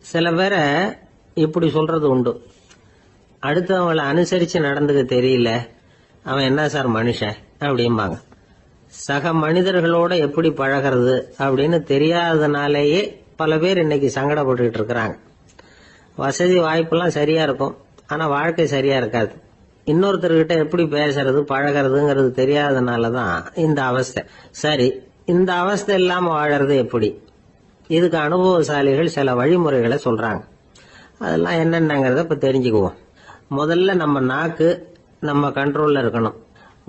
சில பேரை இப்படி சொல்றது உண்டு, அடுத்தவங்களை அனுசரிச்சு நடந்துக்க தெரியல, அவன் என்ன சார் மனுஷன் அப்படிம்பாங்க. சக மனிதர்களோட எப்படி பழகிறது அப்படின்னு தெரியாததுனாலேயே பல பேர் இன்னைக்கு சங்கடப்பட்டு இருக்கிறாங்க. வசதி வாய்ப்பெல்லாம் சரியா இருக்கும், ஆனா வாழ்க்கை சரியா இருக்காது. இன்னொருத்தர்கிட்ட எப்படி பேசுறது பழகிறதுங்கிறது தெரியாததுனாலதான் இந்த அவஸ்தை. சரி, இந்த அவஸ்தை இல்லாம வாழறது எப்படி? இதுக்கு அனுபவசாலிகள் சில வழிமுறைகளை சொல்றாங்க. அதெல்லாம் என்னென்னங்கிறத இப்ப தெரிஞ்சுக்குவோம். முதல்ல நம்ம நாக்கு நம்ம கண்ட்ரோல்ல இருக்கணும்.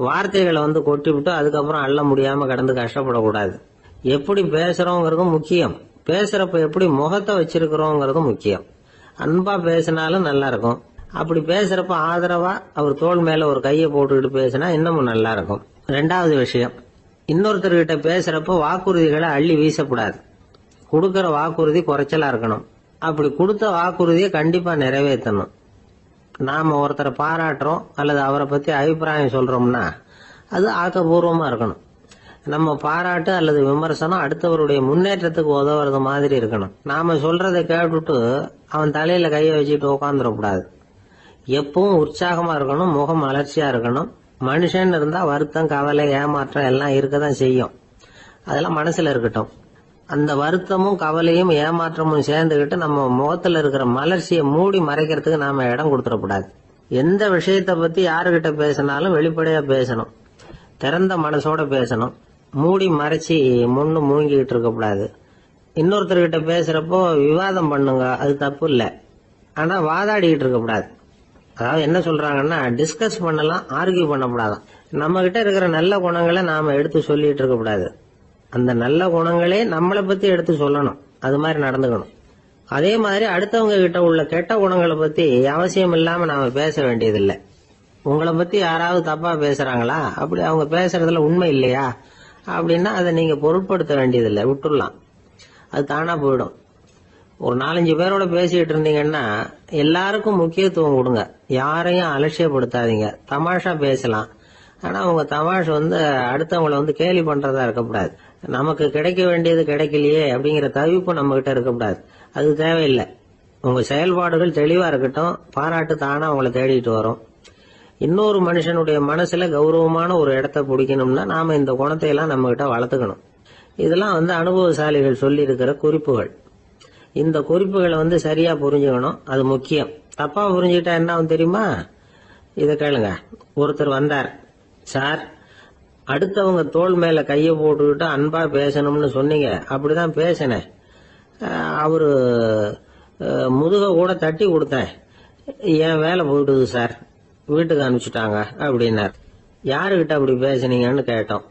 வார்த்தைகளை கொட்டிவிட்டு அதுக்கப்புறம் அள்ள முடியாம கடந்து கஷ்டப்படக்கூடாது. எப்படி பேசுறோங்கிறதும் முக்கியம், பேசுறப்ப எப்படி முகத்தை வச்சிருக்கிறோங்கிறதும் முக்கியம். அன்பா பேசினாலும் நல்லா இருக்கும். அப்படி பேசுறப்ப ஆதரவா அவர் தோள் மேல ஒரு கையை போட்டுக்கிட்டு பேசினா இன்னமும் நல்லா இருக்கும். ரெண்டாவது விஷயம், இன்னொருத்தர்கிட்ட பேசுறப்ப வாக்குறுதிகளை அள்ளி வீசக்கூடாது. கொடுக்கற வாக்குறுதி குறைச்சலா இருக்கணும். அப்படி கொடுத்த வாக்குறுதியை கண்டிப்பா நிறைவேற்றணும். நாம ஒருத்தரை பாராட்டுறோம் அல்லது அவரை பத்தி அபிப்பிராயம் சொல்றோம்னா அது ஆக்கப்பூர்வமா இருக்கணும். நம்ம பாராட்டு அல்லது விமர்சனம் அடுத்தவருடைய முன்னேற்றத்துக்கு உதவுறது மாதிரி இருக்கணும். நாம சொல்றதை கேட்டுட்டு அவன் தலையில கையை வச்சுட்டு உட்காந்துடக்கூடாது. எப்பவும் உற்சாகமா இருக்கணும், முகம் அலர்ச்சியா இருக்கணும். மனுஷன் இருந்தா வருத்தம், கவலை, ஏமாற்றம் எல்லாம் இருக்கதான் செய்யும். அதெல்லாம் மனசுல இருக்கட்டும். அந்த வருத்தமும் கவலையும் ஏமாற்றமும் சேர்ந்துகிட்டு நம்ம முகத்துல இருக்கிற மலர்ச்சியை மூடி மறைக்கிறதுக்கு நாம இடம் கொடுத்துடக்கூடாது. எந்த விஷயத்த பத்தி யாருகிட்ட பேசினாலும் வெளிப்படையா பேசணும், திறந்த மனசோட பேசணும். மூடி மறைச்சி முன்னு மூழ்கிட்டு இருக்கக்கூடாது. இன்னொருத்தர்கிட்ட பேசுறப்போ விவாதம் பண்ணுங்க, அது தப்பு இல்லை. ஆனா வாதாடிக்கிட்டு இருக்கக்கூடாது. அதாவது என்ன சொல்றாங்கன்னா, டிஸ்கஸ் பண்ணலாம், ஆர்கியூ பண்ணக்கூடாதான். நம்ம கிட்ட இருக்கிற நல்ல குணங்களை நாம எடுத்து சொல்லிட்டு இருக்கக்கூடாது. அந்த நல்ல குணங்களே நம்மளை பத்தி எடுத்து சொல்லணும், அது மாதிரி நடந்துக்கணும். அதே மாதிரி அடுத்தவங்க கிட்ட உள்ள கெட்ட குணங்களை பத்தி அவசியம் இல்லாம நாம பேச வேண்டியதில்லை. உங்களை பத்தி யாராவது தப்பா பேசுறாங்களா, அப்படி அவங்க பேசுறதுல உண்மை இல்லையா அப்படின்னா அதை நீங்க பொருட்படுத்த வேண்டியதில்லை, விட்டுடலாம். அது தானா போயிடும். ஒரு 4-5 பேரோட பேசிட்டு இருந்தீங்கன்னா எல்லாருக்கும் முக்கியத்துவம் கொடுங்க, யாரையும் அலட்சியப்படுத்தாதீங்க. தமாஷா பேசலாம், ஆனா உங்க தமாஷ் அடுத்தவங்களை கேலி பண்றதா இருக்கக்கூடாது. நமக்கு கிடைக்க வேண்டியது கிடைக்கலையே அப்படிங்கிற தவிப்பு நம்ம கிட்ட இருக்கக்கூடாது, அது தேவையில்லை. உங்க செயல்பாடுகள் தெளிவா இருக்கட்டும், பாராட்டு தானா உங்களை தேடிட்டு வரும். இன்னொரு மனுஷனுடைய மனசுல கௌரவமான ஒரு இடத்த பிடிக்கணும்னா நாம இந்த குணத்தை எல்லாம் நம்ம கிட்ட வளர்த்துக்கணும். இதெல்லாம் அனுபவசாலிகள் சொல்லி இருக்கிற குறிப்புகள். இந்த குறிப்புகளை சரியா புரிஞ்சுக்கணும், அது முக்கியம். தப்பா புரிஞ்சுக்கிட்டா என்ன ஆகும் தெரியுமா? இத கேளுங்க. ஒருத்தர் வந்தார், சார் அடுத்தவங்க தோள் மேல கைய போட்டுக்கிட்டு அன்பா பேசணும்னு சொன்னீங்க, அப்படிதான் பேசினேன். அவரு முதுக கூட தட்டி கொடுத்தேன், என் வேலை போயிடுது சார், வீட்டுக்கு அனுப்பிச்சுட்டாங்க அப்படின்னார். யாருகிட்ட அப்படி பேசுனீங்கன்னு கேட்டோம்.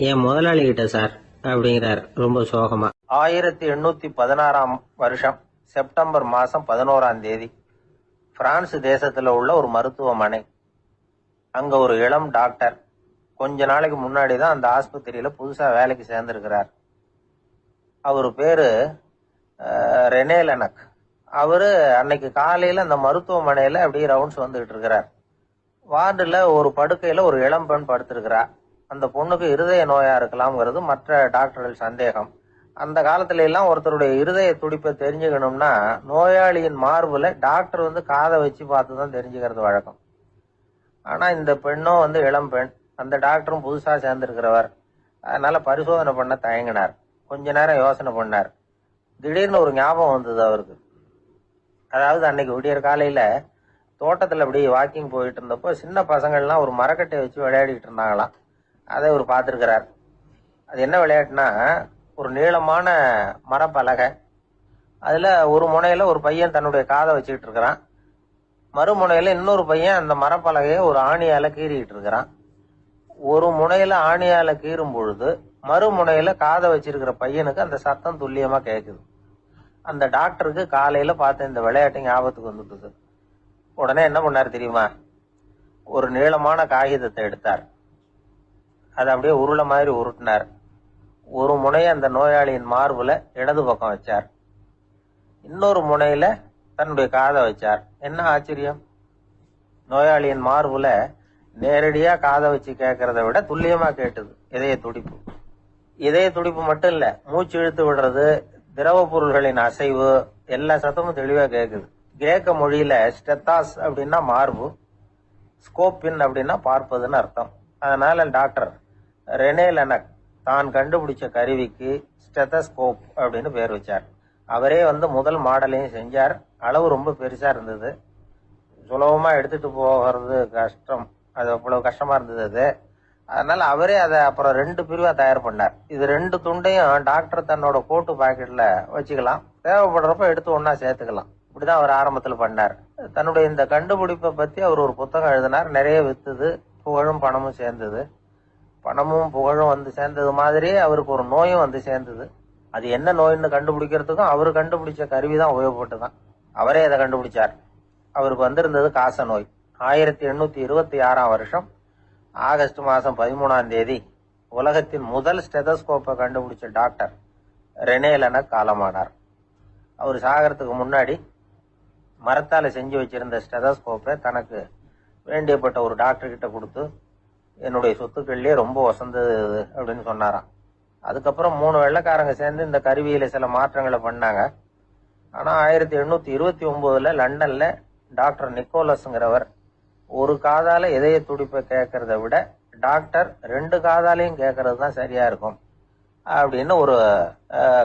என் முதலாளி கிட்ட சார் அப்படிங்கிறார் ரொம்ப சோகமா. 1816 வருஷம் செப்டம்பர் மாசம் 11ஆம் தேதி பிரான்ஸ் தேசத்துல உள்ள ஒரு மருத்துவமனை. அங்க ஒரு இளம் டாக்டர் கொஞ்ச நாளைக்கு முன்னாடி தான் அந்த ஆஸ்பத்திரியில புதுசா வேலைக்கு சேர்ந்திருக்கிறார். அவரு பேரு ரெனே லெனக். அவரு அன்னைக்கு காலையில அந்த மருத்துவமனையில அப்படியே ரவுண்ட்ஸ் வந்துகிட்டு இருக்கிறார். வார்டுல ஒரு படுக்கையில ஒரு இளம் பெண் படுத்திருக்கிறா. அந்த பொண்ணுக்கு இருதய நோயா இருக்கலாம்ங்கிறது மற்ற டாக்டர்கள் சந்தேகம். அந்த காலத்துல எல்லாம் ஒருத்தருடைய இருதய துடிப்பை தெரிஞ்சுக்கணும்னா நோயாளியின் மார்புல டாக்டர் காதை வச்சு பார்த்துதான் தெரிஞ்சுக்கிறது வழக்கம். ஆனா இந்த பெண்ணும் இளம் பெண், அந்த டாக்டரும் புதுசா சேர்ந்திருக்கிறவர். அதனால பரிசோதனை பண்ண தயங்கினார். கொஞ்ச நேரம் யோசனை பண்ணார். திடீர்னு ஒரு ஞாபகம் வந்தது அவருக்கு. அதாவது அன்னைக்கு விடியற் காலையில தோட்டத்துல அப்படி வாக்கிங் போயிட்டு இருந்தப்போ சின்ன பசங்கள்லாம் ஒரு மரக்கட்டை வச்சு விளையாடிட்டு இருந்தாங்களாம். அதை அவர் பார்த்திருக்கிறார். அது என்ன விளையாட்டுனா, ஒரு நீளமான மரப்பலகை, அதுல ஒரு முனையில ஒரு பையன் தன்னுடைய காதை வச்சுக்கிட்டு இருக்கிறான், மறுமுனையில இன்னொரு பையன் அந்த மரப்பலகையை ஒரு ஆணியால கீறிக்கிட்டு இருக்கிறான். ஒரு முனையில ஆணியால கீறும் பொழுது மறுமுனையில காதை வச்சிருக்கிற பையனுக்கு அந்த சத்தம் துல்லியமா கேட்குது. அந்த டாக்டருக்கு காலையில பார்த்த இந்த விளையாட்டு ஞாபகத்துக்கு வந்துட்டு உடனே என்ன பண்ணாரு தெரியுமா? ஒரு நீளமான காகிதத்தை எடுத்தார், அதை அப்படியே உருளை மாதிரி உருட்டினார். ஒரு முனையை அந்த நோயாளியின் மார்புல இடது பக்கம் வச்சார், இன்னொரு முனையில தன்னுடைய காதை வச்சார். என்ன ஆச்சரியம்! நோயாளியின் மார்புல நேரடியா காதை வச்சு கேட்கறத விட துல்லியமா கேட்டது இதய துடிப்பு. இதய துடிப்பு மட்டும் இல்ல, மூச்சு இழுத்து விடுறது, திரவ பொருள்களின் அசைவு எல்லா சத்தமும் தெளிவா கேட்குது. கிரேக்க மொழியில ஸ்டெத்தாஸ் அப்படின்னா மார்பு, ஸ்கோப்பின் அப்படின்னா பார்ப்பதுன்னு அர்த்தம். அதனால டாக்டர் ரெனே லெனக் தான் கண்டுபிடிச்ச கருவிக்கு ஸ்டெத்தஸ்கோப் அப்படின்னு பேர் வச்சார். அவரே முதல் மாடலையும் செஞ்சார். அளவு ரொம்ப பெருசா இருந்தது, சுலபமா எடுத்துட்டு போகிறது கஷ்டம், அது அவ்வளவு கஷ்டமா இருந்தது அது. அதனால அவரே அதை அப்புறம் 2 பிரிவா தயார் பண்ணார். இது 2 துண்டையும் டாக்டர் தன்னோட கோட்டு பாக்கெட்ல வச்சுக்கலாம், தேவைப்படுறப்ப எடுத்து ஒன்னா சேர்த்துக்கலாம். இப்படிதான் அவர் ஆரம்பத்தில் பண்ணார். தன்னுடைய இந்த கண்டுபிடிப்பை பத்தி அவர் ஒரு புத்தகம் எழுதினார். நிறைய வித்துது, புகழும் பணமும் சேர்ந்தது. பணமும் புகழும் சேர்ந்தது மாதிரியே அவருக்கு ஒரு நோயும் சேர்ந்தது. அது என்ன நோயின்னு கண்டுபிடிக்கிறதுக்கும் அவரு கண்டுபிடிச்ச கருவி தான் உபயோகப்பட்டுதான். அவரே அதை கண்டுபிடிச்சார். அவருக்கு வந்திருந்தது காச நோய். 1826 வருஷம் ஆகஸ்ட் மாசம் 13ஆம் தேதி உலகத்தின் முதல் ஸ்டெதஸ்கோப்பை கண்டுபிடிச்ச டாக்டர் ரெனே லெனக் காலமானார். அவர் சாகறதுக்கு முன்னாடி மரத்தால செஞ்சு வச்சிருந்த ஸ்டெதஸ்கோப்பை தனக்கு வேண்டியப்பட்ட ஒரு டாக்டர் கிட்ட கொடுத்து, என்னுடைய சொத்துக்கள்லயே ரொம்ப வசந்தது அப்படின்னு சொன்னாராம். அதுக்கப்புறம் 3 வெள்ளைக்காரங்க சேர்ந்து இந்த கருவியில சில மாற்றங்களை பண்ணாங்க. ஆனா 1829 லண்டன்ல டாக்டர் நிக்கோலஸ்ங்கிறவர் ஒரு காதால இதய துடிப்பை கேட்கறத விட டாக்டர் 2 காதாலையும் கேட்கறது தான் சரியா இருக்கும் அப்படின்னு ஒரு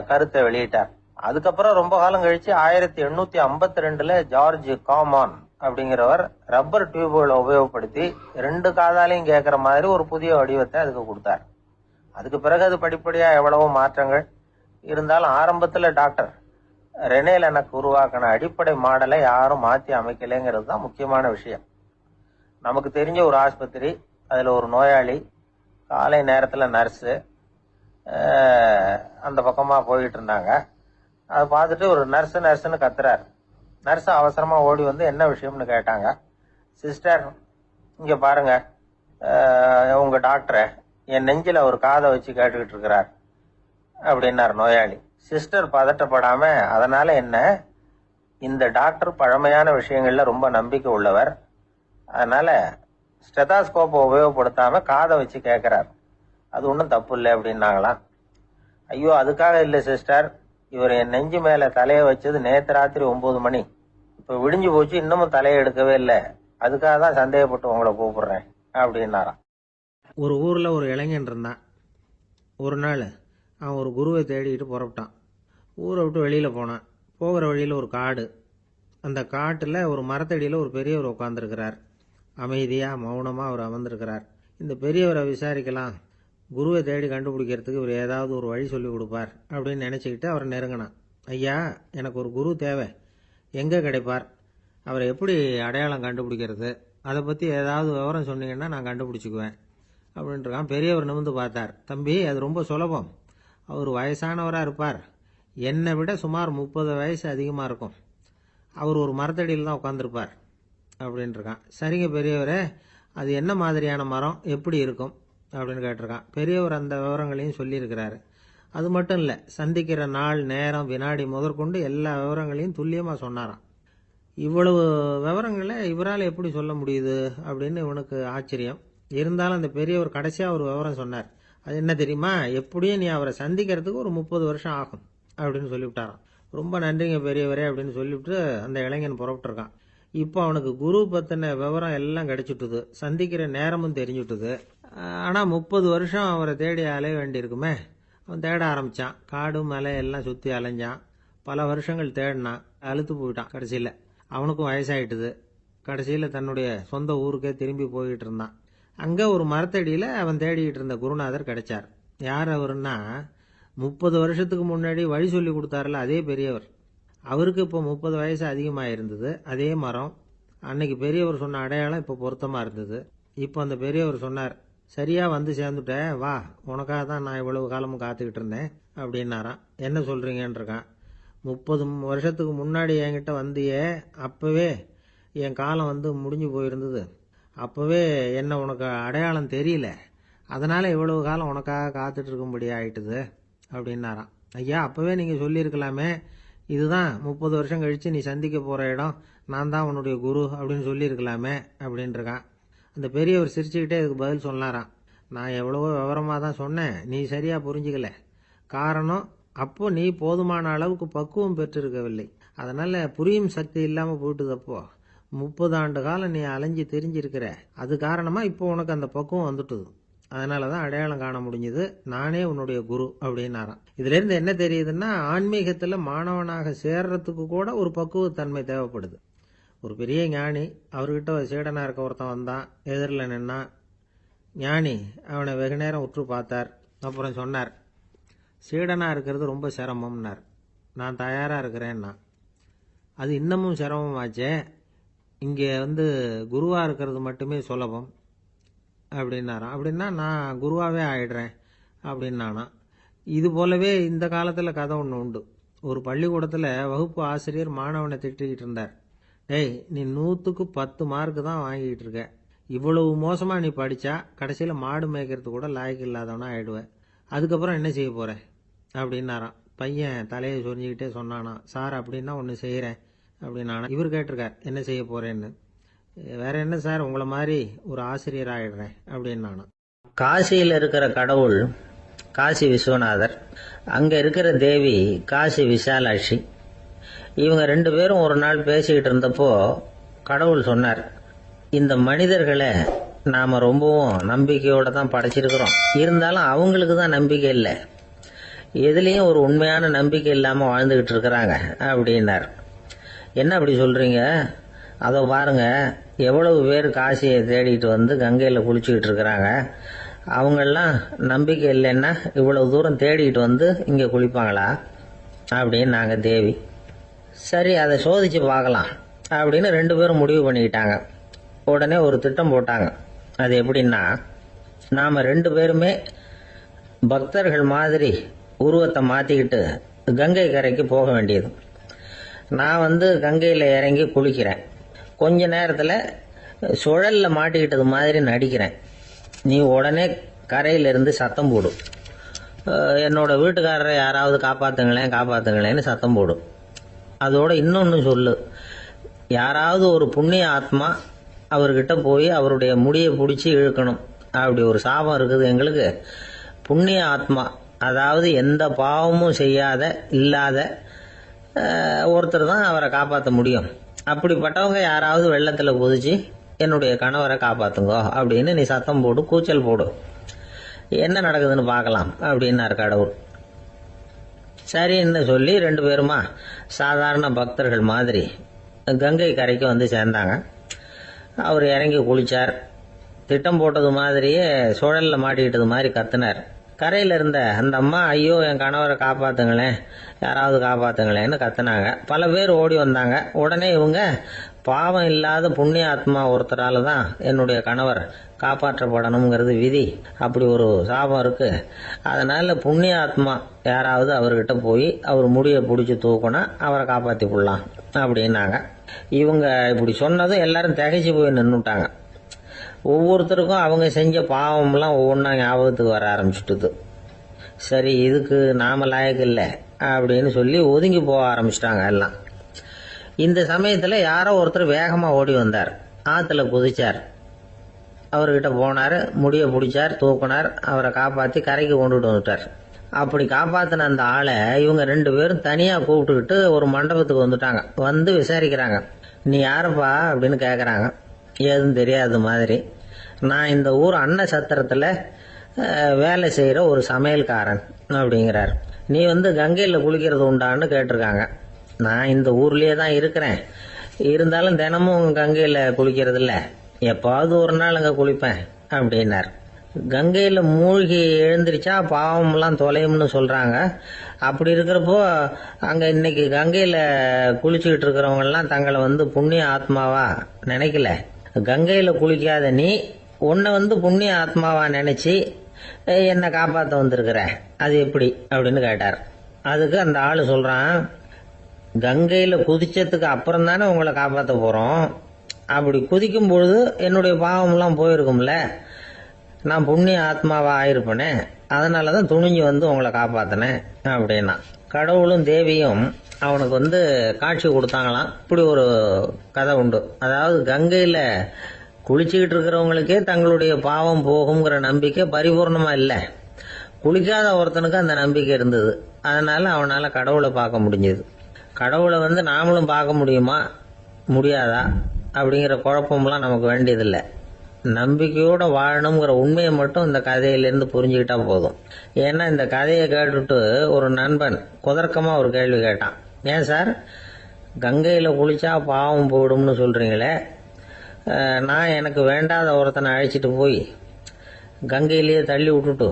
கருத்தை வெளியிட்டார். அதுக்கப்புறம் ரொம்ப காலம் கழிச்சு 1852 ஜார்ஜ் காமான் அப்படிங்கிறவர் ரப்பர் டியூப்களை உபயோகப்படுத்தி 2 காதாலையும் கேட்கற மாதிரி ஒரு புதிய வடிவத்தை அதுக்கு கொடுத்தார். அதுக்கு பிறகு அது படிப்படியா எவ்வளவோ மாற்றங்கள் இருந்தாலும் ஆரம்பத்துல டாக்டர் ரெனே லெனக் உருவாக்கின அடிப்படை மாடலை யாரும் மாற்றி அமைக்கலைங்கிறது தான் முக்கியமான விஷயம். நமக்கு தெரிஞ்ச ஒரு ஆஸ்பத்திரி, அதுல ஒரு நோயாளி, காலை நேரத்துல நர்ஸு அந்த பக்கமா போயிட்டு இருந்தாங்க. அதை பார்த்துட்டு ஒரு நர்ஸுன்னு கத்துறாரு. நர்ஸ் அவசரமா ஓடி என்ன விஷயம்னு கேட்டாங்க. சிஸ்டர், இங்க பாருங்க, உங்க டாக்டரை என் நெஞ்சில ஒரு காதை வச்சு கேட்டுக்கிட்டு இருக்கிறார் அப்படின்னார் நோயாளி. சிஸ்டர் பதட்டப்படாம, அதனால என்ன, இந்த டாக்டர் பழமையான விஷயங்கள்ல ரொம்ப நம்பிக்கை உள்ளவர், அதனால ஸ்டெதாஸ்கோப்பை உபயோகப்படுத்தாம காதை வச்சு கேட்கிறார், அது ஒன்றும் தப்பு இல்லை அப்படின்னாங்களாம். ஐயோ, அதுக்காக இல்லை சிஸ்டர், இவர் என் நெஞ்சு மேல தலையை வச்சது நேற்று ராத்திரி 9 மணி, இப்ப விடிஞ்சு போச்சு, இன்னமும் தலையை எடுக்கவே இல்லை, அதுக்காக தான் சந்தேகப்பட்டு உங்களை கூப்பிடுறேன் அப்படின்னாராம். ஒரு ஊர்ல ஒரு இளைஞன் இருந்தான். ஒரு நாள் அவன் ஒரு குருவை தேடிட்டு புறப்பட்டான். ஊரை விட்டு வெளியில போனான். போகிற வழியில ஒரு காடு. அந்த காட்டுல ஒரு மரத்தடியில ஒரு பெரியவர் உட்கார்ந்துருக்கிறார். அமைதியா மௌனமா அவர் அமர்ந்திருக்கிறார். இந்த பெரியவரை விசாரிக்கலாம், குருவை தேடி கண்டுபிடிக்கிறதுக்கு இவர் ஏதாவது ஒரு வழி சொல்லி கொடுப்பார் அப்படின்னு நினைச்சுக்கிட்டு அவரை நெருங்கினான். ஐயா, எனக்கு ஒரு குரு தேவை, எங்க கிடைப்பார், அவரை எப்படி அடையாளம் கண்டுபிடிக்கிறது, அதை பத்தி ஏதாவது விவரம் சொன்னீங்கன்னா நான் கண்டுபிடிச்சுக்குவேன் அப்படின்றான். பெரியவர் நிமிர்ந்து பார்த்தார். தம்பி, அது ரொம்ப சுலபம், அவர் வயசானவராக இருப்பார், என்னை விட சுமார் 30 வயசு அதிகமாக இருக்கும், அவர் ஒரு மரத்தடியில் தான் உட்காந்துருப்பார் அப்படின்ட்டுருக்கான். சரிங்க பெரியவரே, அது என்ன மாதிரியான மரம், எப்படி இருக்கும் அப்படின்னு கேட்டிருக்கான். பெரியவர் அந்த விவரங்களையும் சொல்லியிருக்கிறாரு. அது மட்டும் இல்லை, சந்திக்கிற நாள், நேரம், வினாடி முதற்கொண்டு எல்லா விவரங்களையும் துல்லியமாக சொன்னாராம். இவ்வளவு விவரங்களை இவரால் எப்படி சொல்ல முடியுது அப்படின்னு இவனுக்கு ஆச்சரியம். இருந்தாலும் அந்த பெரியவர் கடைசியாக ஒரு விவரம் சொன்னார். அது என்ன தெரியுமா, எப்படியும் நீ அவரை சந்திக்கிறதுக்கு ஒரு 30 வருஷம் ஆகும் அப்படின்னு சொல்லிவிட்டாராம். ரொம்ப நன்றிங்க பெரியவரே அப்படின்னு சொல்லிவிட்டு அந்த இளைஞன் புறப்பட்டுருக்கான். இப்போ அவனுக்கு குரு பத்தின விவரம் எல்லாம் கிடைச்சிட்டுது, சந்திக்கிற நேரமும் தெரிஞ்சுட்டுது. ஆனா 30 வருஷம் அவரை தேடி அலைய வேண்டியிருக்குமே. அவன் தேட ஆரம்பிச்சான். காடு மலை எல்லாம் சுத்தி அலைஞ்சான். பல வருஷங்கள் தேடினான், அழுத்து போயிட்டான். கடைசியில அவனுக்கும் வயசாயிட்டுது. கடைசியில தன்னுடைய சொந்த ஊருக்கே திரும்பி போயிட்டு இருந்தான். அங்க ஒரு மரத்தடியில அவன் தேடிட்டு இருந்த குருநாதர் கிடைச்சார். யார் அவருன்னா, 30 வருஷத்துக்கு முன்னாடி வழி சொல்லி கொடுத்தாருல அதே பெரியவர். அவருக்கு இப்போ 30 வயசு அதிகமாக இருந்தது. அதே மரம், அன்னைக்கு பெரியவர் சொன்ன அடையாளம் இப்போ பொருத்தமா இருந்தது. இப்போ அந்த பெரியவர் சொன்னார், சரியா வந்து சேர்ந்துட்ட, வா, உனக்காக தான் நான் இவ்வளவு காலமும் காத்துக்கிட்டு இருந்தேன் அப்படின்னாராம். என்ன சொல்றீங்கன்னு இருக்கான். 30 வருஷத்துக்கு முன்னாடி என்கிட்ட வந்தியே, அப்பவே என் காலம் முடிஞ்சு போயிருந்தது, அப்பவே என்ன உனக்கு அடையாளம் தெரியல, அதனால இவ்வளவு காலம் உனக்காக காத்துட்டு இருக்கும்படி ஆயிட்டுது அப்படின்னாராம். ஐயா, அப்பவே நீங்க சொல்லியிருக்கலாமே, இதுதான் 30 வருஷம் கழிச்சு நீ சந்திக்க போற இடம், நான் தான் உன்னுடைய குரு அப்படின்னு சொல்லியிருக்கலாமே அப்படின்ட்டுருக்கான். அந்த பெரியவர் சிரிச்சுக்கிட்டே இதுக்கு பதில் சொன்னாராம். நான் எவ்வளவோ விவரமா தான் சொன்னேன், நீ சரியா புரிஞ்சுக்கல. காரணம், அப்போ நீ போதுமான அளவுக்கு பக்குவம் பெற்றிருக்கவில்லை. அதனால புரியும் சக்தி இல்லாம போயிட்டுதப்போ 30 ஆண்டு காலம் நீ அலைஞ்சு தெரிஞ்சிருக்கிற. அது காரணமா இப்போ உனக்கு அந்த பக்குவம் வந்துட்டுது. அதனாலதான் அடையாளம் காண முடிஞ்சது. நானே உன்னுடைய குரு அப்படின்னாராம். இதுல இருந்து என்ன தெரியுதுன்னா, ஆன்மீகத்துல மாணவனாக சேர்றதுக்கு கூட ஒரு பக்குவத்தன்மை தேவைப்படுது. ஒரு பெரிய ஞானி, அவர்கிட்ட ஒரு சீடனா இருக்க ஒருத்தன் வந்தான், எதிரில் நின்னா. ஞானி அவனை வெகு நேரம் உற்று பார்த்தார். அப்புறம் சொன்னார், சீடனா இருக்கிறது ரொம்ப சிரமம்னார். நான் தயாரா இருக்கிறேன்னா. அது இன்னமும் சிரமமாச்சே, இங்கே குருவா இருக்கிறது மட்டுமே சுலபம் அப்படின்னாராம். அப்படின்னா நான் குருவாவே ஆயிடுறேன் அப்படின்னானா. இது போலவே இந்த காலத்துல கதை ஒன்று உண்டு. ஒரு பள்ளிக்கூடத்துல வகுப்பு ஆசிரியர் மாணவனை திட்டிக்கிட்டு இருந்தார். டேய், நீ 100க்கு 10 மார்க்கு தான் வாங்கிட்டு இருக்க. இவ்வளவு மோசமா நீ படிச்சா கடைசியில மாடு மேய்க்கிறது கூட லாய்க்கு இல்லாதவனா ஆயிடுவ. அதுக்கப்புறம் என்ன செய்ய போற அப்படின்னாராம். பையன் தலையை சொரிஞ்சுக்கிட்டே சொன்னானா, சார் அப்படின்னா ஒன்று செய்யறேன் அப்படின்னானா. இவர் கேட்டிருக்கார், என்ன செய்ய போறேன்னு. வேற என்ன சார், உங்களை மாதிரி ஒரு ஆசிரியர் ஆயிடுறேன் அப்படின்னானா. காசியில் இருக்கிற கடவுள் காசி விஸ்வநாதர், அங்க இருக்கிற தேவி காசி விசாலாட்சி. இவங்க 2 பேரும் ஒரு நாள் பேசிக்கிட்டு இருந்தப்போ கடவுள் சொன்னார், இந்த மனிதர்களை நாம ரொம்பவும் நம்பிக்கையோட தான் படைச்சிருக்கிறோம். இருந்தாலும் அவங்களுக்கு தான் நம்பிக்கை இல்லை, எதுலேயும் ஒரு உண்மையான நம்பிக்கை இல்லாமல் வாழ்ந்துகிட்டு இருக்கிறாங்க அப்படின்னார். என்ன அப்படி சொல்றீங்க? அதோ பாருங்க, எவ்வளவு பேர் காசியை தேடிட்டு கங்கையில் குளிச்சுக்கிட்டு இருக்கிறாங்க. அவங்கெல்லாம் நம்பிக்கை இல்லைன்னா இவ்வளவு தூரம் தேடிட்டு இங்கே குளிப்பாங்களா அப்படின்னு நாங்கள் தேவி. சரி, அதை சோதிச்சு பார்க்கலாம் அப்படின்னு 2 பேரும் முடிவு பண்ணிக்கிட்டாங்க. உடனே ஒரு திட்டம் போட்டாங்க. அது எப்படின்னா, நாம 2 பேருமே பக்தர்கள் மாதிரி உருவத்தை மாத்திக்கிட்டு கங்கை கரைக்கு போக வேண்டியது. நான் கங்கையில் இறங்கி குளிக்கிறேன். கொஞ்ச நேரத்தில் சுழல்ல மாட்டிக்கிட்டது மாதிரி நடிக்கிறேன். நீ உடனே கரையிலிருந்து சத்தம் போடும், என்னோட வீட்டுக்காரரை யாராவது காப்பாத்துங்களேன் காப்பாத்துங்களேன்னு சத்தம் போடும். அதோட இன்னொன்னு சொல்லு, யாராவது ஒரு புண்ணிய ஆத்மா அவர்கிட்ட போய் அவருடைய முடியை பிடிச்சி இழுக்கணும். அப்படி ஒரு சாபம் இருக்குது எங்களுக்கு. புண்ணிய ஆத்மா, அதாவது எந்த பாவமும் செய்யாத இல்லாத ஒருத்தர் தான் அவரை காப்பாற்ற முடியும். அப்படிப்பட்டவங்க யாராவது வெள்ளத்துல குதிச்சு என்னுடைய கணவரை காப்பாத்துங்கோ அப்படின்னு நீ சத்தம் போடு, கூச்சல் போடு, என்ன நடக்குதுன்னு பார்க்கலாம் அப்படின்னாரு கடவுள். சரின்னு சொல்லி 2 பேருமா சாதாரண பக்தர்கள் மாதிரி கங்கை கரைக்கு சேர்ந்தாங்க. அவர் இறங்கி குளிச்சார். திட்டம் போட்டது மாதிரியே சுழல்ல மாட்டிக்கிட்டது மாதிரி கத்துனார். கரையில் இருந்த அந்த அம்மா, ஐயோ என் கணவரை காப்பாத்துங்களேன், யாராவது காப்பாத்துங்களேன்னு கத்துனாங்க. பல பேர் ஓடி வந்தாங்க. உடனே இவங்க, பாவம் இல்லாத புண்ணிய ஆத்மா ஒருத்தரால தான் என்னுடைய கணவர் காப்பாற்றப்படணுங்கிறது விதி, அப்படி ஒரு சாபம் இருக்கு, அதனால புண்ணிய ஆத்மா யாராவது அவர்கிட்ட போய் அவர் முடியை பிடிச்சி தூக்கினா அவரை காப்பாற்றி கொள்ளலாம் அப்படின்னாங்க. இவங்க இப்படி சொன்னதும் எல்லாரும் திகைச்சு போய் நின்றுட்டாங்க. ஒவ்வொருத்தருக்கும் அவங்க செஞ்ச பாவம்லாம் ஒவ்வொன்றா ஞாபகத்துக்கு வர ஆரம்பிச்சுட்டுது. சரி, இதுக்கு நாம லாயக்கு இல்லை அப்படின்னு சொல்லி ஒதுங்கி போக ஆரம்பிச்சிட்டாங்க எல்லாம். இந்த சமயத்தில் யாரோ ஒருத்தர் வேகமாக ஓடி வந்தார். ஆற்றுல குதிச்சார். அவர்கிட்ட போனார், முடியை பிடிச்சார், தூக்கினார், அவரை காப்பாற்றி கரைக்கு கொண்டுட்டு வந்துட்டார். அப்படி காப்பாற்றின அந்த ஆளை இவங்க 2 பேரும் தனியாக கூப்பிட்டுக்கிட்டு ஒரு மண்டபத்துக்கு வந்துட்டாங்க. விசாரிக்கிறாங்க. நீ யாருப்பா அப்படின்னு கேட்குறாங்க. ஏதும் தெரியாத மாதிரி. நான் இந்த ஊர் அன்ன சத்திரத்தில் வேலை செய்கிற ஒரு சமையல்காரன் அப்படிங்கிறார். நீ கங்கையில் குளிக்கிறது உண்டான்னு கேட்டிருக்காங்க. நான் இந்த ஊர்லேயே தான் இருக்கிறேன், இருந்தாலும் தினமும் கங்கையில் குளிக்கிறது இல்லை, எப்பாவது ஒரு நாள் அங்கே குளிப்பேன் அப்படின்னார். கங்கையில் மூழ்கி எழுந்திரிச்சா பாவம்லாம் தொலையும்னு சொல்கிறாங்க. அப்படி இருக்கிறப்போ அங்கே இன்னைக்கு கங்கையில் குளிச்சுக்கிட்டு இருக்கிறவங்கெல்லாம் தங்களை புண்ணிய ஆத்மாவா நினைக்கல. கங்கையில் குளிக்காத நீ உன்னை புண்ணிய ஆத்மாவா நினைச்சு என்னை காப்பாற்ற வந்திருக்கிற, அது எப்படி அப்படின்னு கேட்டார். அதுக்கு அந்த ஆளு சொல்றான், கங்கையில் குதிச்சதுக்கு அப்புறம் தானே உங்களை காப்பாற்ற போறோம். அப்படி குதிக்கும் பொழுது என்னுடைய பாவம்லாம் போயிருக்கும்ல, நான் புண்ணிய ஆத்மாவா ஆயிருப்பேனே, அதனாலதான் துணிஞ்சு உங்களை காப்பாத்தினேன் அப்படின்னா. கடவுளும் தேவியும் அவனுக்கு காட்சி கொடுத்தாங்களாம். இப்படி ஒரு கதை உண்டு. அதாவது கங்கையில குளிச்சுக்கிட்டு இருக்கிறவங்களுக்கே தங்களுடைய பாவம் போகுங்கிற நம்பிக்கை பரிபூர்ணமா இல்லை. குளிக்காத ஒருத்தனுக்கு அந்த நம்பிக்கை இருந்தது. அதனால அவனால கடவுளை பார்க்க முடிஞ்சது. கடவுளை நாமளும் பார்க்க முடியுமா முடியாதா அப்படிங்கிற குழப்பம்லாம் நமக்கு வேண்டியதில்லை. நம்பிக்கையோட வாழணுங்கிற உண்மையை மட்டும் இந்த கதையிலிருந்து புரிஞ்சுக்கிட்டா போதும். ஏன்னா இந்த கதையை கேட்டுட்டு ஒரு நண்பன் குதர்க்கமா ஒரு கேள்வி கேட்டான். ஏன் சார், கங்கையில் குளிச்சா பாவம் போயிடும்னு சொல்றீங்களே, நான் எனக்கு வேண்டாத ஒருத்தனை அழைச்சிட்டு போய் கங்கையிலேயே தள்ளி விட்டுட்டு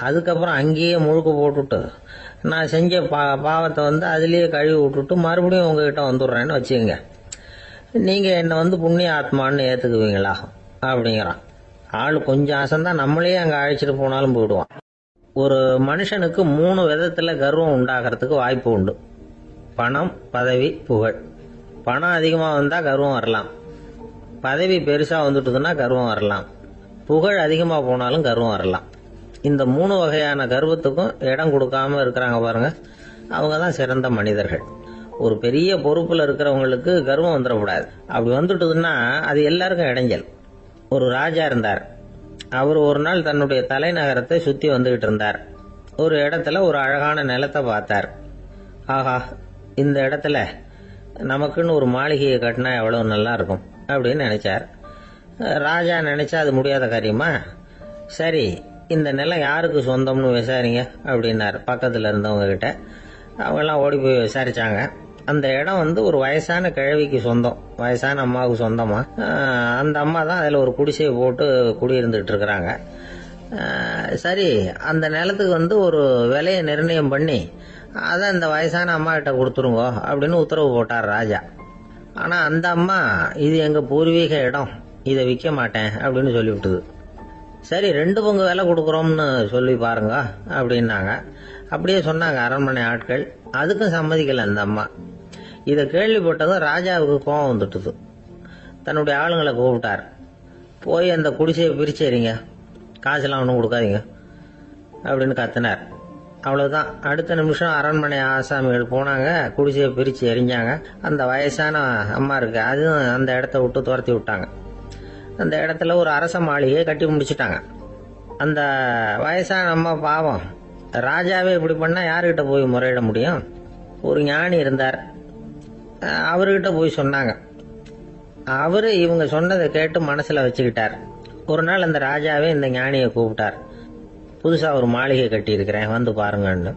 அதுக்கப்புறம் அங்கேயே முழுக்க போட்டுட்டு நான் செஞ்ச பாவத்தை அதுலேயே கழுவி விட்டுட்டு மறுபடியும் உங்ககிட்ட வந்துடுறேன்னு வச்சுக்கோங்க, நீங்கள் என்னை புண்ணிய ஆத்மான்னு ஏற்றுக்குவீங்களா அப்படிங்கிறான். ஆள் கொஞ்சம் ஆசைந்தான், நம்மளே அங்கே அழைச்சிட்டு போனாலும் போயிடுவான். ஒரு மனுஷனுக்கு 3 விதத்தில் கர்வம் உண்டாகிறதுக்கு வாய்ப்பு உண்டு. பணம், பதவி, புகழ். பணம் அதிகமாக வந்தால் கர்வம் வரலாம், பதவி பெருசாக வந்துட்டுதுன்னா கர்வம் வரலாம், புகழ் அதிகமாக போனாலும் கர்வம் வரலாம். இந்த 3 வகையான கர்வத்துக்கும் இடம் கொடுக்காம இருக்கிறாங்க பாருங்க, அவங்க தான் சிறந்த மனிதர்கள். ஒரு பெரிய பொறுப்பில் இருக்கிறவங்களுக்கு கர்வம் வந்துடக்கூடாது. அப்படி வந்துட்டுதுன்னா அது எல்லாருக்கும் இடைஞ்சல். ஒரு ராஜா இருந்தார். அவர் ஒரு நாள் தன்னுடைய தலைநகரத்தை சுற்றி வந்துகிட்டு இருந்தார். ஒரு இடத்துல ஒரு அழகான நிலத்தை பார்த்தார். ஆஹா, இந்த இடத்துல நமக்குன்னு ஒரு மாளிகையை கட்டினா எவ்வளவு நல்லா இருக்கும் அப்படின்னு நினைச்சார். ராஜா நினைச்சா அது முடியாத காரியமா? சரி, இந்த நிலம் யாருக்கு சொந்தம்னு விசாரிங்க அப்படின்னார் பக்கத்தில் இருந்தவங்க கிட்ட. அவங்கெல்லாம் ஓடி போய் விசாரிச்சாங்க. அந்த இடம் ஒரு வயசான கிழவிக்கு சொந்தம், வயசான அம்மாவுக்கு சொந்தமா. அந்த அம்மா தான் அதில் ஒரு குடிசையை போட்டு குடியிருந்துட்டு இருக்கிறாங்க. சரி, அந்த நிலத்துக்கு ஒரு விலையை நிர்ணயம் பண்ணி அதை அந்த வயசான அம்மா கிட்ட கொடுத்துருங்க அப்படின்னு உத்தரவு போட்டார் ராஜா. ஆனால் அந்த அம்மா இது எங்கள் பூர்வீக இடம், இதை விற்க மாட்டேன் அப்படின்னு சொல்லிவிட்டுது. சரி, 2 பங்கு விலை கொடுக்குறோம்னு சொல்லி பாருங்க அப்படின்னாங்க. அப்படியே சொன்னாங்க அரண்மனை ஆட்கள். அதுக்கும் சம்மதிக்கலை அந்த அம்மா. இதை கேள்விப்பட்டதும் ராஜாவுக்கு கோபம் வந்துட்டுது. தன்னுடைய ஆளுங்களை கூப்பிட்டார். போய் அந்த குடிசையை பிரிச்சேறிங்க, காசெல்லாம் ஒன்றும் கொடுக்காதீங்க அப்படின்னு கத்தினார். அவ்வளோதான். அடுத்த நிமிஷம் அரண்மனை ஆசாமிகள் போனாங்க, குடிசையை பிரித்து எரிஞ்சாங்க. அந்த வயசான அம்மா இருக்கு, அதுவும் அந்த இடத்த விட்டு துரத்தி விட்டாங்க. அந்த இடத்துல ஒரு அரச மாளிகையை கட்டி முடிச்சுட்டாங்க. அந்த வயசான அம்மா பாவம், ராஜாவே இப்படி பண்ணால் யாருக்கிட்ட போய் முறையிட முடியும்? ஒரு ஞானி இருந்தார், அவர்கிட்ட போய் சொன்னாங்க. அவரு இவங்க சொன்னதை கேட்டு மனசில் வச்சுக்கிட்டார். ஒரு நாள் அந்த ராஜாவே இந்த ஞானியை கூப்பிட்டார். புதுசாக ஒரு மாளிகை கட்டியிருக்கிறேன், வந்து பாருங்கன்னு.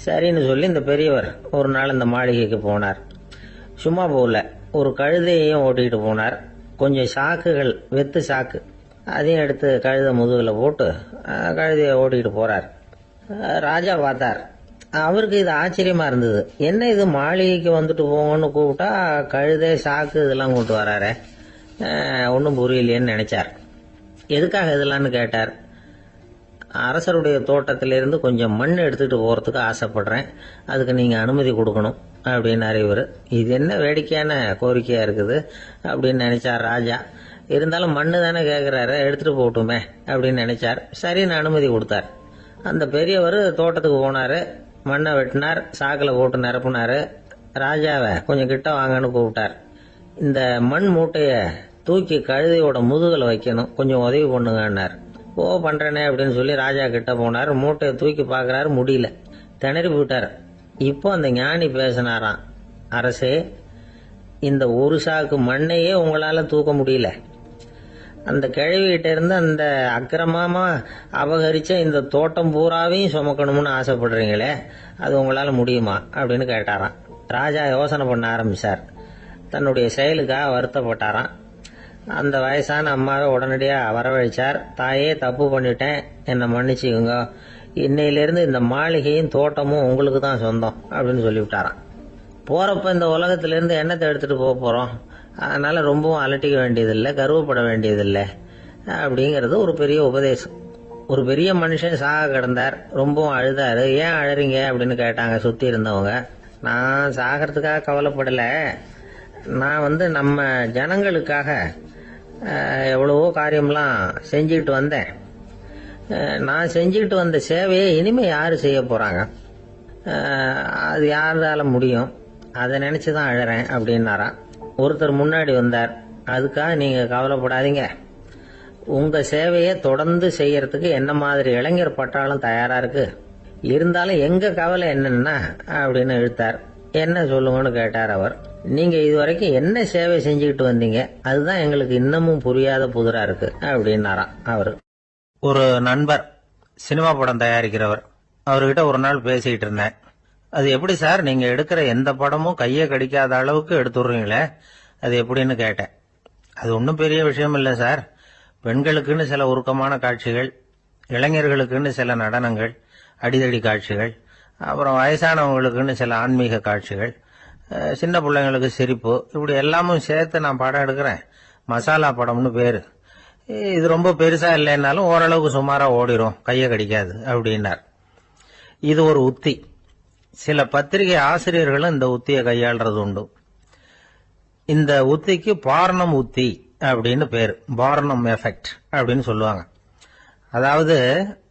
சரின்னு சொல்லி இந்த பெரியவர் ஒரு நாள் இந்த மாளிகைக்கு போனார். சும்மா போகல, ஒரு கழுதையையும் ஓட்டிகிட்டு போனார். கொஞ்சம் சாக்குகள், வெத்து சாக்கு, அதையும் எடுத்து கழுதை முதுகில் போட்டு கழுதையை ஓட்டிகிட்டு போகிறார். ராஜா பார்த்தார். அவருக்கு இது ஆச்சரியமா இருந்தது. என்ன இது, மாளிகைக்கு வந்துட்டு போங்கன்னு கூப்பிட்டா கழுதை சாக்கு இதெல்லாம் கொண்டு வராரு, ஒன்றும் புரியலையேன்னு நினைச்சார். எதுக்காக இதெல்லாம்னு கேட்டார். அரசருடைய தோட்டத்திலிருந்து கொஞ்சம் மண் எடுத்துகிட்டு போகிறதுக்கு ஆசைப்படுறேன், அதுக்கு நீங்கள் அனுமதி கொடுக்கணும் அப்படின்னாரு இவர். இது என்ன வேடிக்கையான கோரிக்கையாக இருக்குது அப்படின்னு நினைச்சார் ராஜா. இருந்தாலும் மண்ணு தானே கேட்குறாரு, எடுத்துகிட்டு போகட்டுமே அப்படின்னு நினைச்சார். சரின்னு அனுமதி கொடுத்தார். அந்த பெரியவர் தோட்டத்துக்கு போனார், மண்ணை வெட்டினார், சாக்கில் போட்டு நிரப்புனார். ராஜாவை கொஞ்சம் கிட்ட வாங்கன்னு கூப்பிட்டார். இந்த மண் மூட்டையை தூக்கி கழுதையோட முதுகில் வைக்கணும், கொஞ்சம் உதவி பண்ணுங்கன்னார். ஓ, பண்ணுறேனே அப்படின்னு சொல்லி ராஜா கிட்ட போனார். மூட்டையை தூக்கி பார்க்குறாரு, முடியல, திணறி போயிட்டார். இப்போ அந்த ஞானி பேசினாராம். அரசே, இந்த ஒரு சாக்கு மண்ணையே உங்களால் தூக்க முடியல, அந்த கிழவிகிட்ட இருந்து அந்த அக்கிரமமா அபகரிச்ச இந்த தோட்டம் பூராவையும் சுமக்கணும்னு ஆசைப்படுறீங்களே, அது உங்களால் முடியுமா அப்படின்னு கேட்டாராம். ராஜா யோசனை பண்ண ஆரம்பிச்சார். தன்னுடைய செயலுக்காக வருத்தப்பட்டாராம். அந்த வயசான அம்மாவை உடனடியாக வரவழைச்சார். தாயே, தப்பு பண்ணிட்டேன், என்னை மன்னிச்சுக்குங்க, இன்னையிலேருந்து இந்த மாளிகையும் தோட்டமும் உங்களுக்கு தான் சொந்தம் அப்படின்னு சொல்லிவிட்டாராம். போகிறப்ப இந்த உலகத்திலேருந்து எண்ணத்தை எடுத்துகிட்டு போக போகிறோம், அதனால் ரொம்பவும் அலட்டிக்க வேண்டியதில்லை, கர்வப்பட வேண்டியதில்லை அப்படிங்கிறது ஒரு பெரிய உபதேசம். ஒரு பெரிய மனுஷன் சாக கிடந்தார், ரொம்பவும் அழுதாரு. ஏன் அழறீங்க அப்படின்னு கேட்டாங்க சுற்றி இருந்தவங்க. நான் சாகிறதுக்காக கவலைப்படலை, நான் நம்ம ஜனங்களுக்காக எவ்வளவோ காரியம்லாம் செஞ்சுக்கிட்டு வந்தேன். நான் செஞ்சுக்கிட்டு வந்த சேவையை இனிமேல் யார் செய்ய போகிறாங்க, அது யாரால முடியும், அதை நினச்சி தான் அழறேன் அப்படின்னாராம். ஒருத்தர் முன்னாடி வந்தார். அதுக்காக நீங்கள் கவலைப்படாதீங்க, உங்க சேவையை தொடர்ந்து செய்யறதுக்கு என்ன மாதிரி இளைஞர் பட்டாளம் தயாரா இருக்கு. இருந்தாலும் எங்க கவலை என்னன்னா அப்படின்னு இழுத்தார். என்ன சொல்லுங்கன்னு கேட்டார் அவர். நீங்க இதுவரைக்கும் என்ன சேவை செஞ்சுக்கிட்டு வந்தீங்க, அதுதான் எங்களுக்கு இன்னமும் புரியாத புதிரா இருக்கு அப்படின்னாராம் அவரு. ஒரு நண்பர் சினிமா படம் தயாரிக்கிறவர், அவர்கிட்ட ஒரு நாள் பேசிக்கிட்டு இருந்தேன். அது எப்படி சார், நீங்க எடுக்கிற எந்த படமும் கையை கடிக்காத அளவுக்கு எடுத்துடுறீங்களே, அது எப்படின்னு கேட்டேன். அது ஒன்றும் பெரிய விஷயம் இல்லை சார். பெண்களுக்குன்னு சில உருக்கமான காட்சிகள், இளைஞர்களுக்குன்னு சில நடனங்கள், அடிதடி காட்சிகள், அப்புறம் வயசானவங்களுக்குன்னு சில ஆன்மீக காட்சிகள், சின்ன பிள்ளைங்களுக்கு சிரிப்பு, இப்படி எல்லாமும் சேர்த்து நான் படம் எடுக்கிறேன். மசாலா படம்னு பேரு. இது ரொம்ப பெருசா இல்லைன்னாலும் ஓரளவுக்கு சுமாரா ஓடிரும், கையை கடிக்காது அப்படின்னார். இது ஒரு உத்தி. சில பத்திரிகை ஆசிரியர்களும் இந்த உத்தியை கையாளுறது உண்டு. இந்த உத்திக்கு பார்னம் உத்தி அப்படின்னு பேரு. பார்னம் எஃபெக்ட் அப்படின்னு சொல்லுவாங்க. அதாவது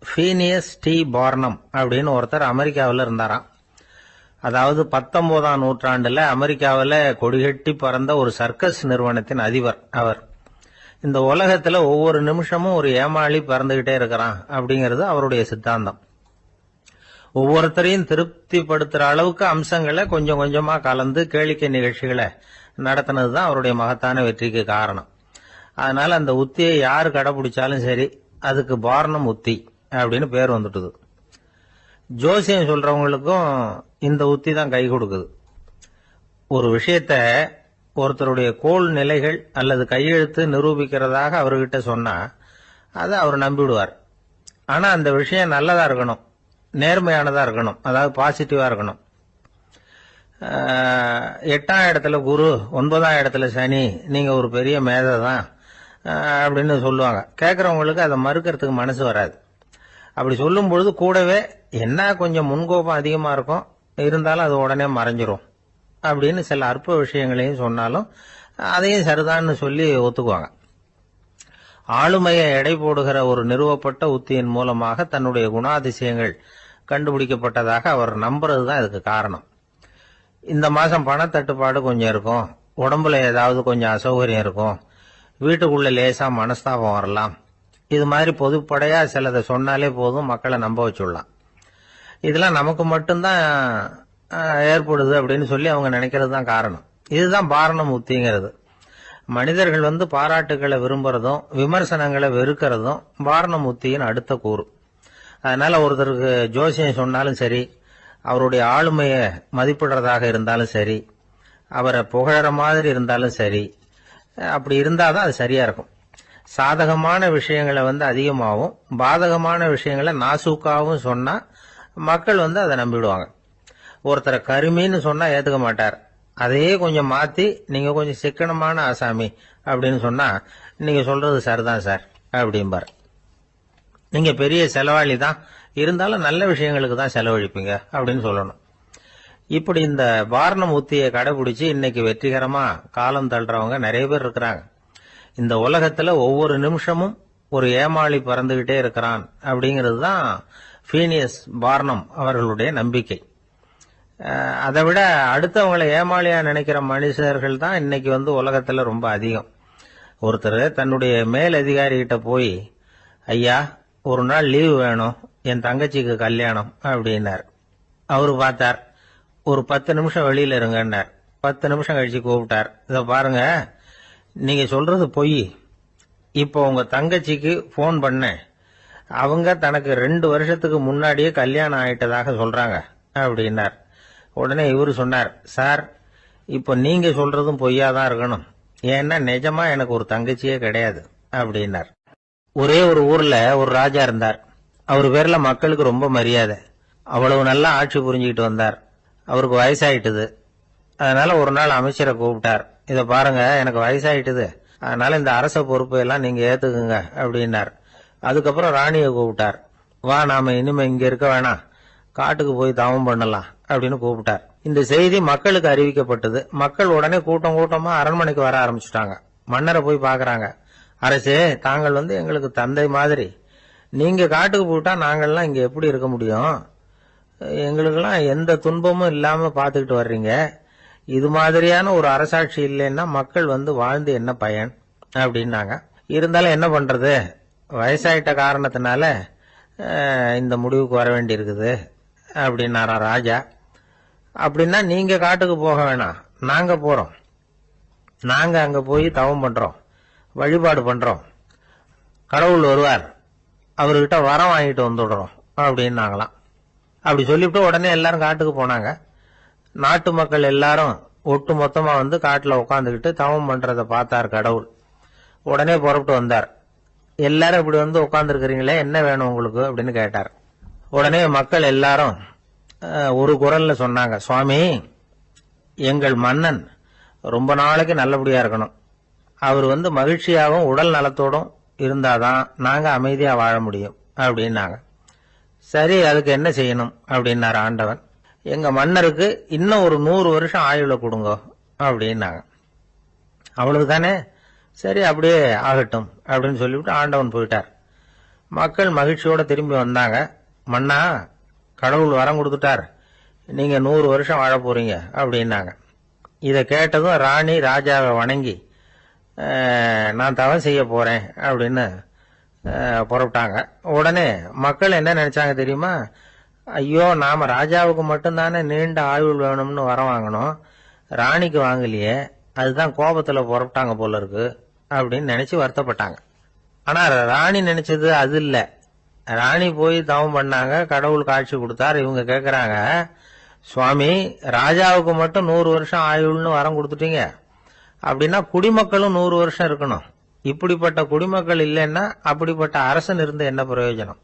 ஃபீனியஸ் டி பார்னம் அப்படின்னு ஒருத்தர் அமெரிக்காவில் இருந்தாராம். அதாவது 19ஆம் நூற்றாண்டுல அமெரிக்காவில் கொடிகட்டி பறந்த ஒரு சர்க்கஸ் நிறுவனத்தின் அதிபர் அவர். இந்த உலகத்துல ஒவ்வொரு நிமிஷமும் ஒரு ஏமாளி பறந்துகிட்டே இருக்கிறான் அப்படிங்கிறது அவருடைய சித்தாந்தம். ஒவ்வொருத்தரையும் திருப்திப்படுத்துற அளவுக்கு அம்சங்களை கொஞ்சம் கொஞ்சமா கலந்து கேளிக்கை நிகழ்ச்சிகளை நடத்தினதுதான் அவருடைய மகத்தான வெற்றிக்கு காரணம். அதனால அந்த உத்தியை யாரு கடைபிடிச்சாலும் சரி, அதுக்கு பார்னம் உத்தி அப்படின்னு பேர் வந்துட்டுது. ஜோசியம் சொல்றவங்களுக்கும் இந்த உத்தி தான் கை கொடுக்குது. ஒரு விஷயத்த ஒருத்தருடைய கோள் நிலைகள் அல்லது கையெழுத்து நிரூபிக்கிறதாக அவர்கிட்ட சொன்னா அதை அவர் நம்பிவிடுவார். ஆனா அந்த விஷயம் நல்லதா இருக்கணும், நேர்மையானதா இருக்கணும், அதாவது பாசிட்டிவா இருக்கணும். 8ஆம் இடத்துல குரு, 9ஆம் இடத்துல சனி, நீங்க ஒரு பெரிய மேதை தான் அப்படின்னு சொல்லுவாங்க. கேட்கறவங்களுக்கு அதை மறுக்கிறதுக்கு மனசு வராது. அப்படி சொல்லும் பொழுது கூடவே என்ன கொஞ்சம் முன்கோபம் அதிகமா இருக்கும், இருந்தாலும் அது உடனே மறைஞ்சிரும் அப்படின்னு சில அற்ப விஷயங்களையும் சொன்னாலும் அதையும் சரிதான்னு சொல்லி ஒத்துக்குவாங்க. ஆளுமையை எடை போடுகிற ஒரு நிறுவப்பட்ட உத்தியின் மூலமாக தன்னுடைய குணாதிசயங்கள் கண்டுபிடிக்கப்பட்டதாக அவர் நம்புறதுதான் இதுக்கு காரணம். இந்த மாசம் பணத்தட்டுப்பாடு கொஞ்சம் இருக்கும், உடம்புல ஏதாவது கொஞ்சம் அசௌகரியம் இருக்கும், வீட்டுக்குள்ள லேசா மனஸ்தாபம் வரலாம், இது மாதிரி பொதுப்படையா சிலதை சொன்னாலே போதும், மக்களை நம்ப வச்சுடலாம். இதெல்லாம் நமக்கு மட்டும்தான் ஏற்படுது அப்படின்னு சொல்லி அவங்க நினைக்கிறது தான் காரணம். இதுதான் பார்னம் உத்திங்கிறது. மனிதர்கள் பாராட்டுகளை விரும்புறதும் விமர்சனங்களை வெறுக்கிறதும் பார்னம் உத்தியின் அடுத்த கூறு. அதனால ஒருத்தருக்கு ஜோசியம் சொன்னாலும் சரி, அவருடைய ஆளுமையை மதிப்பிடுறதாக இருந்தாலும் சரி, அவரை புகழற மாதிரி இருந்தாலும் சரி, அப்படி இருந்தாதான் அது சரியா இருக்கும். சாதகமான விஷயங்களை அதிகமாகவும் பாதகமான விஷயங்களை நாசூக்காவும் சொன்னா மக்கள் அதை நம்பிடுவாங்க. ஒருத்தரை கருமின்னு சொன்னா ஏத்துக்க மாட்டார். அதையே கொஞ்சம் மாத்தி நீங்க கொஞ்சம் சிக்கனமான ஆசாமி அப்படின்னு சொன்னா நீங்க சொல்றது சரிதான் சார் அப்படிம்பார். நீங்க பெரிய செலவாளி தான், இருந்தாலும் நல்ல விஷயங்களுக்கு தான் செலவழிப்பீங்க அப்படின்னு சொல்லணும். இப்படி இந்த பார்னம் உத்தியை கடைபிடிச்சு இன்னைக்கு வெற்றிகரமா காலம் தள்ளுறவங்க நிறைய பேர் இருக்கிறாங்க. இந்த உலகத்துல ஒவ்வொரு நிமிஷமும் ஒரு ஏமாளி பறந்துகிட்டே இருக்கிறான் அப்படிங்கிறது தான் ஃபீனியஸ் பார்னம் அவர்களுடைய நம்பிக்கை. அதை விட அடுத்தவங்களை ஏமாளியா நினைக்கிற மனுஷர்கள் தான் இன்னைக்கு உலகத்துல ரொம்ப அதிகம். ஒருத்தர் தன்னுடைய மேல் அதிகாரிகிட்ட போய், ஐயா ஒரு நாள் லீவு வேணும், என் தங்கச்சிக்கு கல்யாணம் அப்படின்னார். அவரு பார்த்தார், ஒரு 10 நிமிஷம் வெளியில இருங்கன்னார். 10 நிமிஷம் கழிச்சு கூப்பிட்டார், இத பாருங்க நீங்க சொல்றது பொய், இப்போ உங்க தங்கச்சிக்கு போன் பண்ணேன், அவங்க தனக்கு 2 வருஷத்துக்கு முன்னாடியே கல்யாணம் ஆயிட்டதாக சொல்றாங்க அப்படின்னார். உடனே இவரு சொன்னார், சார் இப்போ நீங்க சொல்றதும் பொய்யாதான் இருக்கணும், ஏன்னா நிஜமா எனக்கு ஒரு தங்கச்சியே கிடையாது அப்படின்னார். ஒரே ஒரு ஊர்ல ஒரு ராஜா இருந்தார். அவர் பேர்ல மக்களுக்கு ரொம்ப மரியாதை. அவ்வளவு நல்லா ஆட்சி புரிஞ்சுக்கிட்டு வந்தார். அவருக்கு வயசாயிட்டுது. அதனால ஒரு நாள் அமைச்சரை கூப்பிட்டார், இத பாருங்க எனக்கு வயசாயிட்டுது, அதனால இந்த அரச பொறுப்பை எல்லாம் நீங்க ஏத்துக்குங்க அப்படின்னார். அதுக்கப்புறம் ராணியை கூப்பிட்டார், வா நாம இனிமே இங்க இருக்க வேணாம், காட்டுக்கு போய் தவம் பண்ணலாம் அப்படின்னு கூப்பிட்டார். இந்த செய்தி மக்களுக்கு அறிவிக்கப்பட்டது. மக்கள் உடனே கூட்டம் கூட்டமா அரண்மனைக்கு வர ஆரம்பிச்சுட்டாங்க. மன்னரை போய் பாக்குறாங்க. அரசே, தாங்கள் எங்களுக்கு தந்தை மாதிரி, நீங்க காட்டுக்கு போயிட்டா நாங்கள்லாம் இங்க எப்படி இருக்க முடியும், எங்களுக்கெல்லாம் எந்த துன்பமும் இல்லாம பாத்துக்கிட்டு வர்றீங்க, இது மாதிரியான ஒரு அரசாட்சி இல்லைன்னா மக்கள் வாழ்ந்து என்ன பயன் அப்படின்னாங்க. இருந்தாலும் என்ன பண்றது, வயசாயிட்ட காரணத்தினால இந்த முடிவுக்கு வர வேண்டி இருக்குது அப்படின்னாரா ராஜா. அப்படின்னா நீங்க காட்டுக்கு போக வேணாம், நாங்க போறோம். நாங்க அங்க போய் தவம் பண்றோம், வழிபாடு பண்றோம், கடவுள் வருவார், அவர்கிட்ட வரம் வாங்கிட்டு வந்துடுறோம் அப்படின்னாங்களாம். அப்படி சொல்லிவிட்டு உடனே எல்லாரும் காட்டுக்கு போனாங்க. நாட்டு மக்கள் எல்லாரும் ஒட்டு மொத்தமா வந்து காட்டுல உட்காந்துக்கிட்டு தவம் பண்றத பார்த்தார் கடவுள். உடனே புறப்பட்டு வந்தார். எல்லாரும் இப்படி வந்து உட்கார்ந்து இருக்கிறீங்களே, என்ன வேணும் உங்களுக்கு அப்படின்னு கேட்டார். உடனே மக்கள் எல்லாரும் ஒரு குரல்ல சொன்னாங்க, சுவாமி, எங்கள் மன்னன் ரொம்ப நாளைக்கு நல்லபடியா இருக்கணும், அவர் வந்து மகிழ்ச்சியாகவும் உடல் நலத்தோடும் இருந்தாதான் நாங்க அமைதியா வாழ முடியும் அப்படின்னாங்க. சரி, அதுக்கு என்ன செய்யணும் அப்படின்னாரு ஆண்டவன். எங்க மன்னருக்கு இன்னும் ஒரு 100 வருஷம் ஆயுள கொடுங்க அப்படின்னாங்க. அவ்வளவுதானே, சரி அப்படியே ஆகட்டும் அப்படின்னு சொல்லிவிட்டு ஆண்டவன் போயிட்டார். மக்கள் மகிழ்ச்சியோட திரும்பி வந்தாங்க. மன்னா, கடவுள் வரம் கொடுத்துட்டார், நீங்க 100 வருஷம் வாழ போறீங்க அப்படின்னாங்க. இதை கேட்டதும் ராணி ராஜாவை வணங்கி நான் தவம் செய்ய போறேன் அப்படின்னு புறப்பட்டாங்க. உடனே மக்கள் என்ன நினைச்சாங்க தெரியுமா, ஐயோ, நாம ராஜாவுக்கு மட்டும்தானே நீண்ட ஆயுள் வேணும்னு வரம் வாங்கணும், ராணிக்கு வாங்கலையே, அதுதான் கோபத்துல புறப்பட்டாங்க போல இருக்கு அப்படின்னு நினைச்சு வருத்தப்பட்டாங்க. ஆனா ராணி நினைச்சது அது இல்ல. ராணி போய் தவம் பண்ணாங்க, கடவுள் காட்சி கொடுத்தார். இவங்க கேக்குறாங்க, சுவாமி, ராஜாவுக்கு மட்டும் 100 வருஷம் ஆயுள்னு வரம் கொடுத்துட்டீங்க, அப்படின்னா குடிமக்களும் 100 வருஷம் இருக்கணும். இப்படிப்பட்ட குடிமக்கள் இல்லைன்னா அப்படிப்பட்ட அரசன் இருந்து என்ன பிரயோஜனம்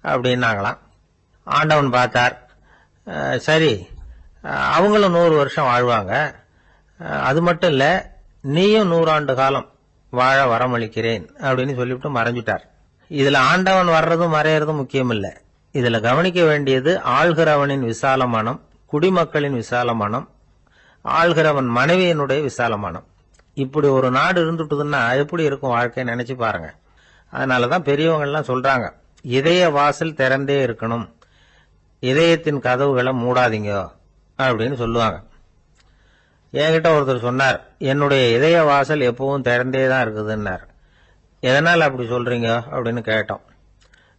அப்படின்னாங்களாம். ஆண்டவன் பார்த்தார், சரி அவங்களும் 100 வருஷம் வாழ்வாங்க, அது மட்டும் இல்ல, நீயும் 100 ஆண்டு காலம் வாழ வரமளிக்கிறேன் அப்படின்னு சொல்லிவிட்டு மறைஞ்சிட்டார். இதுல ஆண்டவன் வர்றதும் மறையறதும் முக்கியம் இல்ல. இதுல கவனிக்க வேண்டியது ஆள்கிறவனின் விசால மனம், குடிமக்களின் விசால மனம், ஆள்கிறவன் மனைவியினுடைய விசால மனம். இப்படி ஒரு நாடு இருந்துட்டுதுன்னா எப்படி இருக்கும் வாழ்க்கை நினைச்சு பாருங்க. அதனாலதான் பெரியவங்க எல்லாம் சொல்றாங்க, இதய வாசல் திறந்தே இருக்கணும், இதயத்தின் கதவுகளை மூடாதீங்க அப்படின்னு சொல்லுவாங்க. என்கிட்ட ஒருத்தர் சொன்னார், என்னுடைய இதய வாசல் எப்பவும் திறந்தே தான் இருக்குதுன்னார். எதனால் அப்படி சொல்றீங்க அப்படின்னு கேட்டோம்.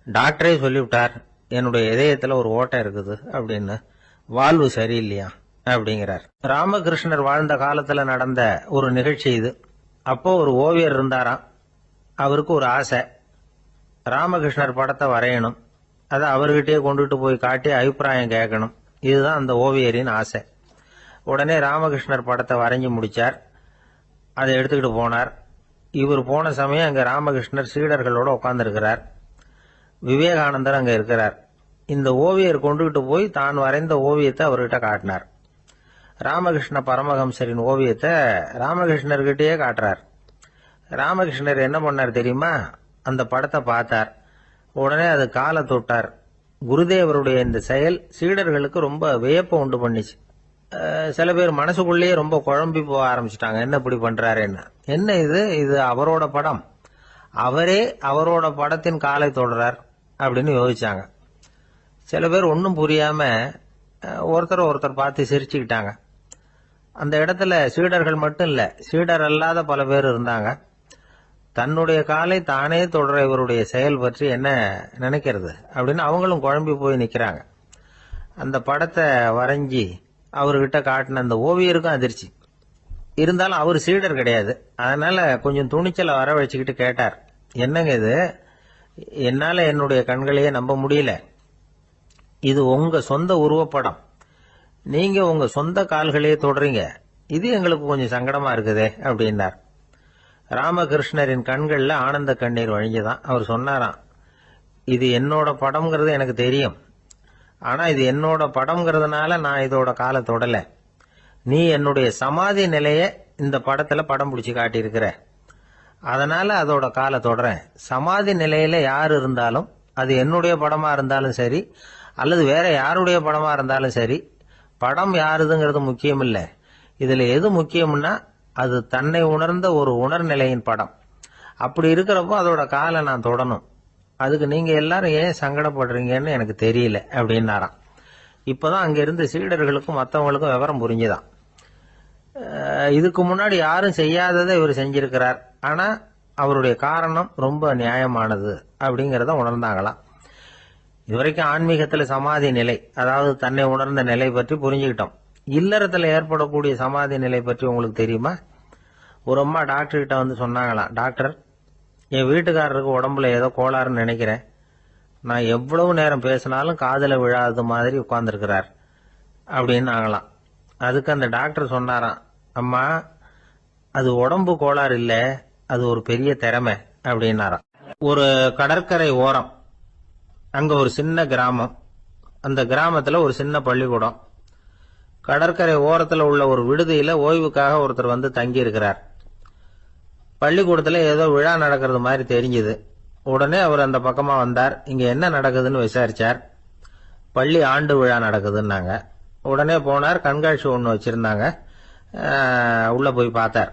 டாக்டரே சொல்லிவிட்டார், என்னுடைய இதயத்துல ஒரு ஓட்டை இருக்குது அப்படின்னு, வால்வு சரியில்லையா அப்படிங்கிறார். ராமகிருஷ்ணர் வாழ்ந்த காலத்துல நடந்த ஒரு நிகழ்ச்சி இது. அப்போ ஒரு ஓவியர் இருந்தாராம். அவருக்கு ஒரு ஆசை, ராமகிருஷ்ணர் படத்தை வரையணும், அதை அவர்கிட்டயே கொண்டுட்டு போய் காட்டி அபிப்பிராயம் கேட்கணும். இதுதான் அந்த ஓவியரின் ஆசை. உடனே ராமகிருஷ்ணர் படத்தை வரைஞ்சி முடிச்சார். அதை எடுத்துக்கிட்டு போனார். இவர் போன சமயம் அங்க ராமகிருஷ்ணர் சீடர்களோட உட்கார்ந்துருக்கிறார். விவேகானந்தர் அங்க இருக்கிறார். இந்த ஓவியர் கொண்டுகிட்டு போய் தான் வரைந்த ஓவியத்தை அவர்கிட்ட காட்டினார். ராமகிருஷ்ண பரமஹம்சரின் ஓவியத்தை ராமகிருஷ்ணர்கிட்டயே காட்டுறார். ராமகிருஷ்ணர் என்ன பண்ணார் தெரியுமா, அந்த படத்தை பார்த்தார். உடனே அது காலை தொட்டார். குருதேவருடைய இந்த செயல் சீடர்களுக்கு ரொம்ப வியப்பை உண்டு பண்ணிச்சு. சில பேர் மனசுக்குள்ளேயே ரொம்ப குழம்பி போக ஆரம்பிச்சுட்டாங்க, என்ன இப்படி பண்றாருன்னு. என்ன இது அவரோட படம், அவரே அவரோட படத்தின் காலை தொடுறார் அப்படின்னு யோசிச்சாங்க. சில பேர் ஒன்னும் புரியாம ஒருத்தர் பார்த்து சிரிச்சுக்கிட்டாங்க. அந்த இடத்துல சீடர்கள் மட்டும் இல்ல, சீடர் அல்லாத பல பேர் இருந்தாங்க. தன்னுடைய காலை தானே தொடர இவருடைய செயல் பற்றி என்ன நினைக்கிறது அப்படின்னு அவங்களும் குழம்பி போய் நிக்கிறாங்க. அந்த படத்தை வரைஞ்சி அவர்கிட்ட காட்டின அந்த ஓவியருக்கும் அதிர்ச்சி. இருந்தாலும் அவர் சீடர் கிடையாது. அதனால கொஞ்சம் துணிச்சலை வர வச்சுக்கிட்டு கேட்டார், என்னங்க இது, என்னால என்னுடைய கண்களையே நம்ப முடியல, இது உங்க சொந்த உருவப்படம், நீங்க உங்க சொந்த கால்களையே தொடறீங்க, இது எங்களுக்கு கொஞ்சம் சங்கடமா இருக்குதே அப்படின்னார். ராமகிருஷ்ணரின் கண்கள்ல ஆனந்த கண்ணீர் வழிஞ்சுதான். அவர் சொன்னாராம், இது என்னோட படம்ங்கிறது எனக்கு தெரியும், ஆனா இது என்னோட படம்ங்கிறதுனால நான் இதோட காலை தொடல, நீ என்னுடைய சமாதி நிலைய இந்த படத்துல படம் பிடிச்சு காட்டியிருக்கிற, அதனால அதோட காலை தொடறேன். சமாதி நிலையில யார் இருந்தாலும், அது என்னுடைய படமா இருந்தாலும் சரி அல்லது வேற யாருடைய படமா இருந்தாலும் சரி, படம் யாருதுங்கிறது முக்கியம் இல்ல. இதுல எது முக்கியம்னா அது தன்னை உணர்ந்த ஒரு உணர்நிலையின் படம். அப்படி இருக்கிறப்போ அதோட காலை நான் தொடணும். அதுக்கு நீங்க எல்லாரும் ஏன் சங்கடப்படுறீங்கன்னு எனக்கு தெரியல அப்படின்னாராம். இப்பதான் அங்க இருந்து சீடர்களுக்கும் மற்றவங்களுக்கும் விவரம் புரிஞ்சுதான். இதுக்கு முன்னாடி யாரும் செய்யாததை இவர் செஞ்சிருக்கிறார். ஆனா அவருடைய காரணம் ரொம்ப நியாயமானது அப்படிங்கறத உணர்ந்தாங்களாம். இதுவரைக்கும் ஆன்மீகத்துல சமாதி நிலை, அதாவது தன்னை உணர்ந்த நிலை பற்றி புரிஞ்சுக்கிட்டோம். இல்லறத்துல ஏற்படக்கூடிய சமாதி நிலை பற்றி உங்களுக்கு தெரியுமா? ஒரு அம்மா டாக்டர் கிட்ட வந்து சொன்னாங்களாம், டாக்டர், என் வீட்டுக்காரருக்கு உடம்புல ஏதோ கோளாறுன்னு நினைக்கிறேன். நான் எவ்வளவு நேரம் பேசினாலும் காதுல விழாத மாதிரி உட்கார்ந்துருக்கிறார் அப்படின்னு ஆகலாம். அதுக்கு அந்த டாக்டர் சொன்னாராம், அம்மா, அது உடம்பு கோளாறு இல்ல, அது ஒரு பெரிய திறமை அப்படின்னாராம். ஒரு கடற்கரை ஓரம், அங்க ஒரு சின்ன கிராமம். அந்த கிராமத்துல ஒரு சின்ன பள்ளிக்கூடம். கடற்கரை ஓரத்துல உள்ள ஒரு விடுதியில ஓய்வுக்காக ஒருத்தர் வந்து தங்கி இருக்கிறார். பள்ளிக்கூடத்துல ஏதோ விழா நடக்கிறது மாதிரி தெரிஞ்சது. உடனே அவர் அந்த பக்கமா வந்தார். இங்க என்ன நடக்குதுன்னு விசாரிச்சார். பள்ளி ஆண்டு விழா நடக்குதுன்னாங்க. உடனே போனார். கண்காட்சி ஒன்று வச்சிருந்தாங்க. உள்ள போய் பார்த்தார்.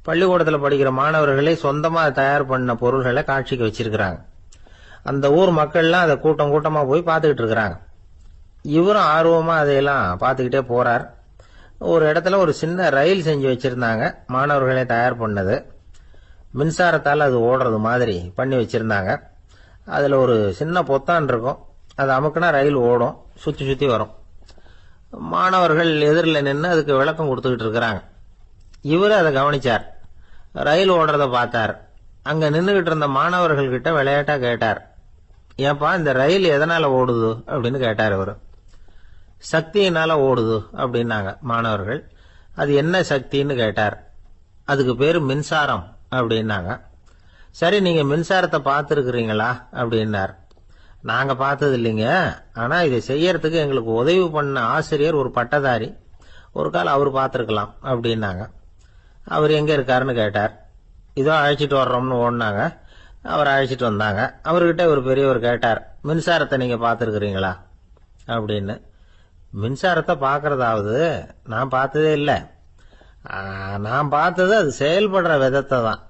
பள்ளிக்கூடத்தில் படிக்கிற மாணவர்களே சொந்தமா தயார் பண்ண பொருள்களை காட்சிக்கு வச்சிருக்கிறாங்க. அந்த ஊர் மக்கள்லாம் அதை கூட்டம் கூட்டமா போய் பார்த்துக்கிட்டு இருக்கிறாங்க. இவரும் ஆர்வமா அதையெல்லாம் பார்த்துக்கிட்டே போறார். ஒரு இடத்துல ஒரு சின்ன ரயில் செஞ்சு வச்சிருந்தாங்க, மாணவர்களே தயார் பண்ணது. மின்சாரத்தால் அது ஓடுறது மாதிரி பண்ணி வச்சிருந்தாங்க. அதுல ஒரு சின்ன பொத்தான் இருக்கும், அது அமுக்குனா ரயில் ஓடும், சுத்தி சுத்தி வரும். மாணவர்கள் எதிரில் நின்று அதுக்கு விளக்கம் கொடுத்துக்கிட்டு இருக்கிறாங்க. இவரு அதை கவனிச்சார். ரயில் ஓடுறத பார்த்தார். அங்க நின்றுகிட்டு இருந்த மாணவர்கள் கிட்ட விளையாட்டா கேட்டார், ஏன்பா இந்த ரயில் எதனால ஓடுது அப்படின்னு கேட்டார். இவரு சக்தியினால ஓடுது அப்படின்னாங்க மாணவர்கள். அது என்ன சக்தின்னு கேட்டார். அதுக்கு பேரு மின்சாரம் அப்படின்னாங்க. சரி, நீங்க மின்சாரத்தை பார்த்துருக்கிறீங்களா அப்படின்னார். நாங்க பார்த்தது இல்லைங்க, ஆனா இதை செய்யறதுக்கு எங்களுக்கு உதவி பண்ண ஆசிரியர் ஒரு பட்டதாரி, ஒரு கால் அவர் பார்த்துருக்கலாம் அப்படின்னாங்க. அவர் எங்க இருக்காருன்னு கேட்டார். இதோ அழைச்சிட்டு வர்றோம்னு ஓடினாங்க. அவர் அழைச்சிட்டு வந்தாங்க. அவர்கிட்ட ஒரு பெரியவர் கேட்டார், மின்சாரத்தை நீங்க பார்த்துருக்கிறீங்களா அப்படின்னு. மின்சாரத்தை பார்க்கறதாவது நான் பார்த்ததே இல்லை. நான் பார்த்தது அது செயல்படுற விதத்தை தான்.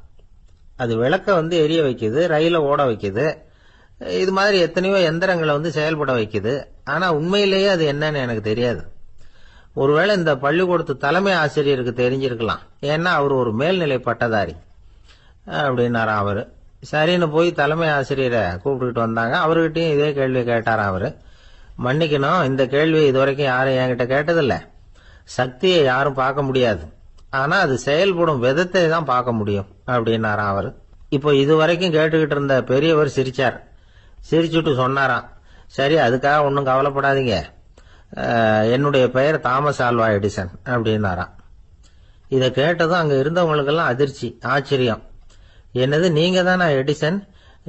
அது விளக்க வந்து எரிய வைக்குது, ரயில ஓட வைக்குது, இது மாதிரி எத்தனையோ எந்திரங்களை வந்து செயல்பட வைக்குது. ஆனா உண்மையிலேயே அது என்னன்னு எனக்கு தெரியாது. ஒருவேளை இந்த பள்ளிக்கூடத்து தலைமை ஆசிரியருக்கு தெரிஞ்சிருக்கலாம், ஏன்னா அவர் ஒரு மேல்நிலை பட்டதாரி அப்படின்னாராம் அவரு. சரின்னு போய் தலைமை ஆசிரியரை கூப்பிட்டுக்கிட்டு வந்தாங்க. அவர்கிட்டயும் இதே கேள்வி கேட்டாராம் அவரு. மன்னிக்கணும், இந்த கேள்வி இதுவரைக்கும் யாரும் என்கிட்ட கேட்டதில்ல. சக்தியை யாரும் பார்க்க முடியாது, ஆனா அது செயல்படும் விதத்தை தான் பார்க்க முடியும் அப்படின்னாராம் அவரு. இப்போ இதுவரைக்கும் கேட்டுக்கிட்டு இருந்த பெரியவர் சிரிச்சார். சிரிச்சுட்டு சொன்னாராம், சரி, அதுக்காக ஒன்றும் கவலைப்படாதீங்க, என்னுடைய பெயர் தாமஸ் ஆல்வா எடிசன் அப்படின்னாராம். இதை கேட்டதும் அங்க இருந்தவங்களுக்கெல்லாம் அதிர்ச்சி, ஆச்சரியம். என்னது, நீங்க தானா எடிசன்?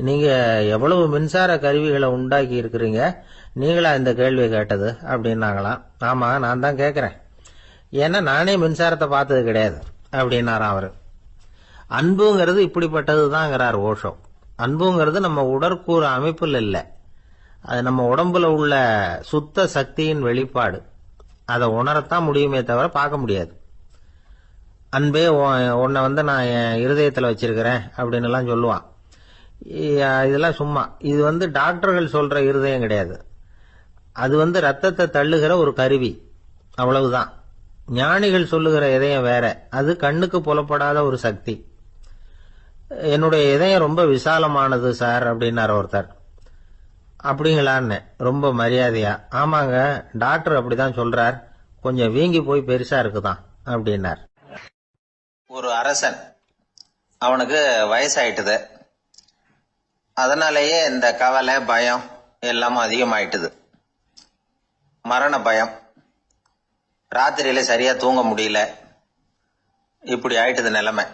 நீங்க எவ்வளவு மின்சார கருவிகளை உண்டாக்கி இருக்கிறீங்க, நீங்களா இந்த கேள்வி கேட்டது அப்படின்னாங்களாம். ஆமா, நான் தான் கேட்கிறேன், ஏன்னா நானே மின்சாரத்தை பார்த்தது கிடையாது அப்படின்னாராம் அவரு. அன்புங்கிறது இப்படிப்பட்டதுதாங்கிறார் ஓஷோ. அன்புங்கிறது நம்ம உடற்கூறு அமைப்பில் இல்லை, அது நம்ம உடம்புல உள்ள சுத்த சக்தியின் வெளிப்பாடு. அதை உணரத்தான் முடியுமே தவிர பார்க்க முடியாது. அன்பே உன்னை வந்து நான் என் இருதயத்தில் வச்சிருக்கிறேன் அப்படின்னு எல்லாம் சொல்லுவான். இதெல்லாம் சும்மா. இது வந்து டாக்டர்கள் சொல்ற இருதயம் கிடையாது. அது வந்து ரத்தத்தை தள்ளுகிற ஒரு கருவி, அவ்வளவுதான். ஞானிகள் சொல்லுகிற இதயம் வேற, அது கண்ணுக்கு புலப்படாத ஒரு சக்தி. என்னுடைய இதயம் ரொம்ப விசாலமானது சார் அப்படின்னார் ஒருத்தர். அப்படிங்களான்னு ரொம்ப மரியாதையா, ஆமாங்க, டாக்டர் அப்படிதான் சொல்றார், கொஞ்சம் வீங்கி போய் பெருசா இருக்குதான் அப்படின்னார். ஒரு அரசன், அவனுக்கு வயசாயிட்டுது. அதனாலேயே இந்த கவலை, பயம் எல்லாமும் அதிகமாயிட்டுது. மரண பயம், ராத்திரியில சரியா தூங்க முடியல, இப்படி ஆயிட்டுது நிலைமை.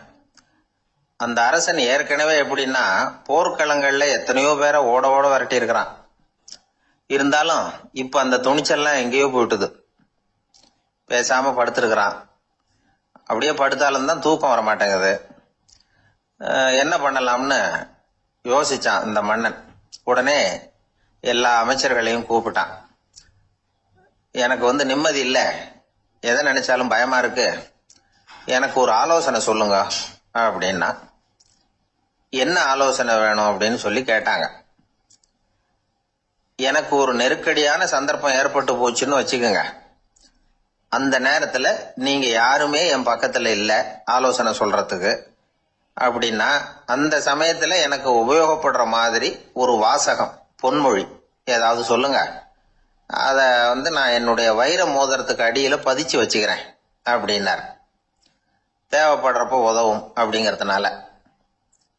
அந்த அரசன் ஏற்கனவே எப்படின்னா போர்க்களங்கள்ல எத்தனையோ பேரை ஓட ஓட விரட்டி இருக்கிறான். இருந்தாலும் இப்ப அந்த துணிச்சல்லாம் எங்கேயோ போயிட்டுது. பேசாம படுத்திருக்கிறான். அப்படியே படுத்தாலும் தான் தூக்கம் வர மாட்டேங்குது. என்ன பண்ணலாம்னு யோசிச்சான் இந்த மன்னன். உடனே எல்லா அமைச்சர்களையும் கூப்பிட்டான். எனக்கு வந்து நிம்மதி இல்லை, எதை நினைச்சாலும் பயமா இருக்கு, எனக்கு ஒரு ஆலோசனை சொல்லுங்க அப்படின்னா. என்ன ஆலோசனை வேணும் அப்படின்னு சொல்லி கேட்டாங்க. எனக்கு ஒரு நெருக்கடியான சந்தர்ப்பம் ஏற்பட்டு போச்சுன்னு வச்சுக்கோங்க. அந்த நேரத்துல நீங்க யாருமே என் பக்கத்துல இல்ல ஆலோசனை சொல்றதுக்கு. அப்படின்னா அந்த சமயத்துல எனக்கு உபயோகப்படுற மாதிரி ஒரு வாசகம், பொன்மொழி ஏதாவது சொல்லுங்க. அத நான் என்னுடைய வைர மோதிரத்துக்கு அடியில பதிச்சு வச்சுக்கிறேன் அப்படின்னார். தேவைப்படுறப்ப உதவும் அப்படிங்கறதுனால.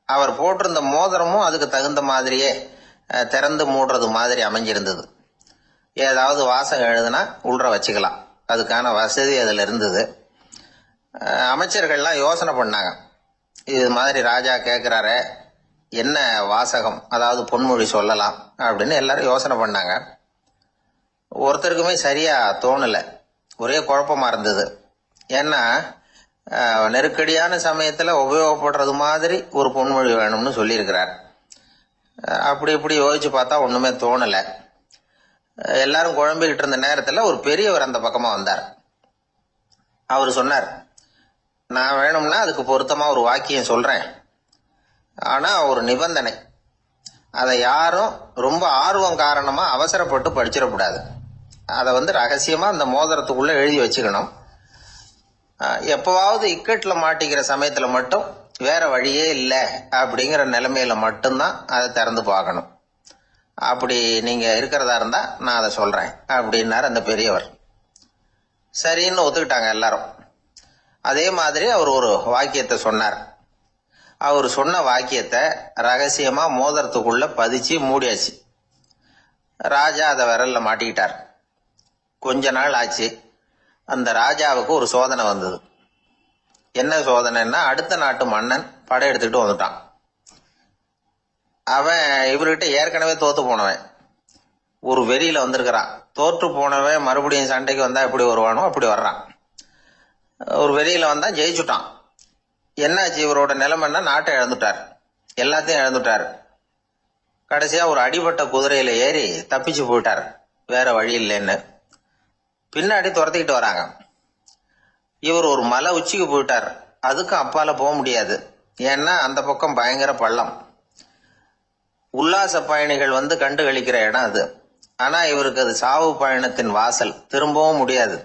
அவர் போட்டிருந்த மோதிரமும் அதுக்கு தகுந்த மாதிரியே திறந்து மூடுறது மாதிரி அமைஞ்சிருந்தது. ஏதாவது வாசகம் எழுதுனா உள்ற வச்சுக்கலாம், அதுக்கான வசதி அதுல இருந்தது. அமைச்சர்கள்லாம் யோசனை பண்ணாங்க, இது மாதிரி ராஜா கேட்கிறாரு, என்ன வாசகம், அதாவது பொன்மொழி சொல்லலாம் அப்படின்னு எல்லாரும் யோசனை பண்ணாங்க. ஒருத்தருக்குமே சரியா தோணல, ஒரே குழப்பமா இருந்தது. ஏன்னா நெருக்கடியான சமயத்துல உபயோகப்படுறது மாதிரி ஒரு பொன்மொழி வேணும்னு சொல்லியிருக்கிறார். அப்படி இப்படி யோசிச்சு பார்த்தா ஒண்ணுமே தோணல. எல்லாரும் குழம்பிக்கிட்டு இருந்த நேரத்துல ஒரு பெரியவர் அந்த பக்கமா வந்தார். அவர் சொன்னார், நான் வேணும்னா அதுக்கு பொருத்தமா ஒரு வாக்கியம் சொல்றேன், ஆனா ஒரு நிபந்தனை. அதை யாரும் ரொம்ப ஆர்வம் காரணமா அவசரப்பட்டு படிச்சிடக்கூடாது. அதை ரகசியமா அந்த மோதிரத்துக்குள்ள எழுதி வச்சுக்கணும். எப்பவாவது இக்கட்ல மாட்டிக்கிற சமயத்துல மட்டும், வேற வழியே இல்லை அப்படிங்கிற நிலைமையில மட்டும்தான் அதை திறந்து பார்க்கணும். அப்படி நீங்க இருக்கிறதா இருந்தா நான் அதை சொல்றேன் அப்படின்னாரு அந்த பெரியவர். சரின்னு ஒத்துக்கிட்டாங்க எல்லாரும். அதே மாதிரி அவர் ஒரு வாக்கியத்தை சொன்னார். அவர் சொன்ன வாக்கியத்தை ரகசியமா மோதிரத்துக்குள்ள பதிச்சு மூடியாச்சு. ராஜா அதை விரல்ல மாட்டிக்கிட்டார். கொஞ்ச நாள் ஆச்சு. அந்த ராஜாவுக்கு ஒரு சோதனை வந்தது. என்ன சோதனைன்னா, அடுத்த நாட்டு மன்னன் படையெடுத்துக்கிட்டு வந்துட்டான். அவன் இவர்கிட்ட ஏற்கனவே தோத்து போனவன், ஒரு வெறியில வந்திருக்கிறான். தோற்று போனவன் மறுபடியும் சண்டைக்கு வந்தா எப்படி வருவானோ அப்படி வர்றான். ஒரு வெறியில வந்தா ஜெயிச்சுட்டான். என்னாச்சு இவரோட நிலைமைன்னா, நாட்டை இழந்துட்டார், எல்லாத்தையும் இழந்துட்டார். கடைசியா ஒரு அடிபட்ட குதிரையில ஏறி தப்பிச்சு போயிட்டார், வேற வழி இல்லைன்னு. பின்னாடி துரத்திக்கிட்டு வராங்க. இவர் ஒரு மலை உச்சிக்கு போயிட்டார், அதுக்கும் அப்பால போக முடியாது. ஏன்னா அந்த பக்கம் பயங்கர பள்ளம். உல்லாச பயணிகள் கண்டு கழிக்கிற இடம் அது. ஆனா இவருக்கு அது சாவு பயணத்தின் வாசல், திரும்பவும் முடியாது.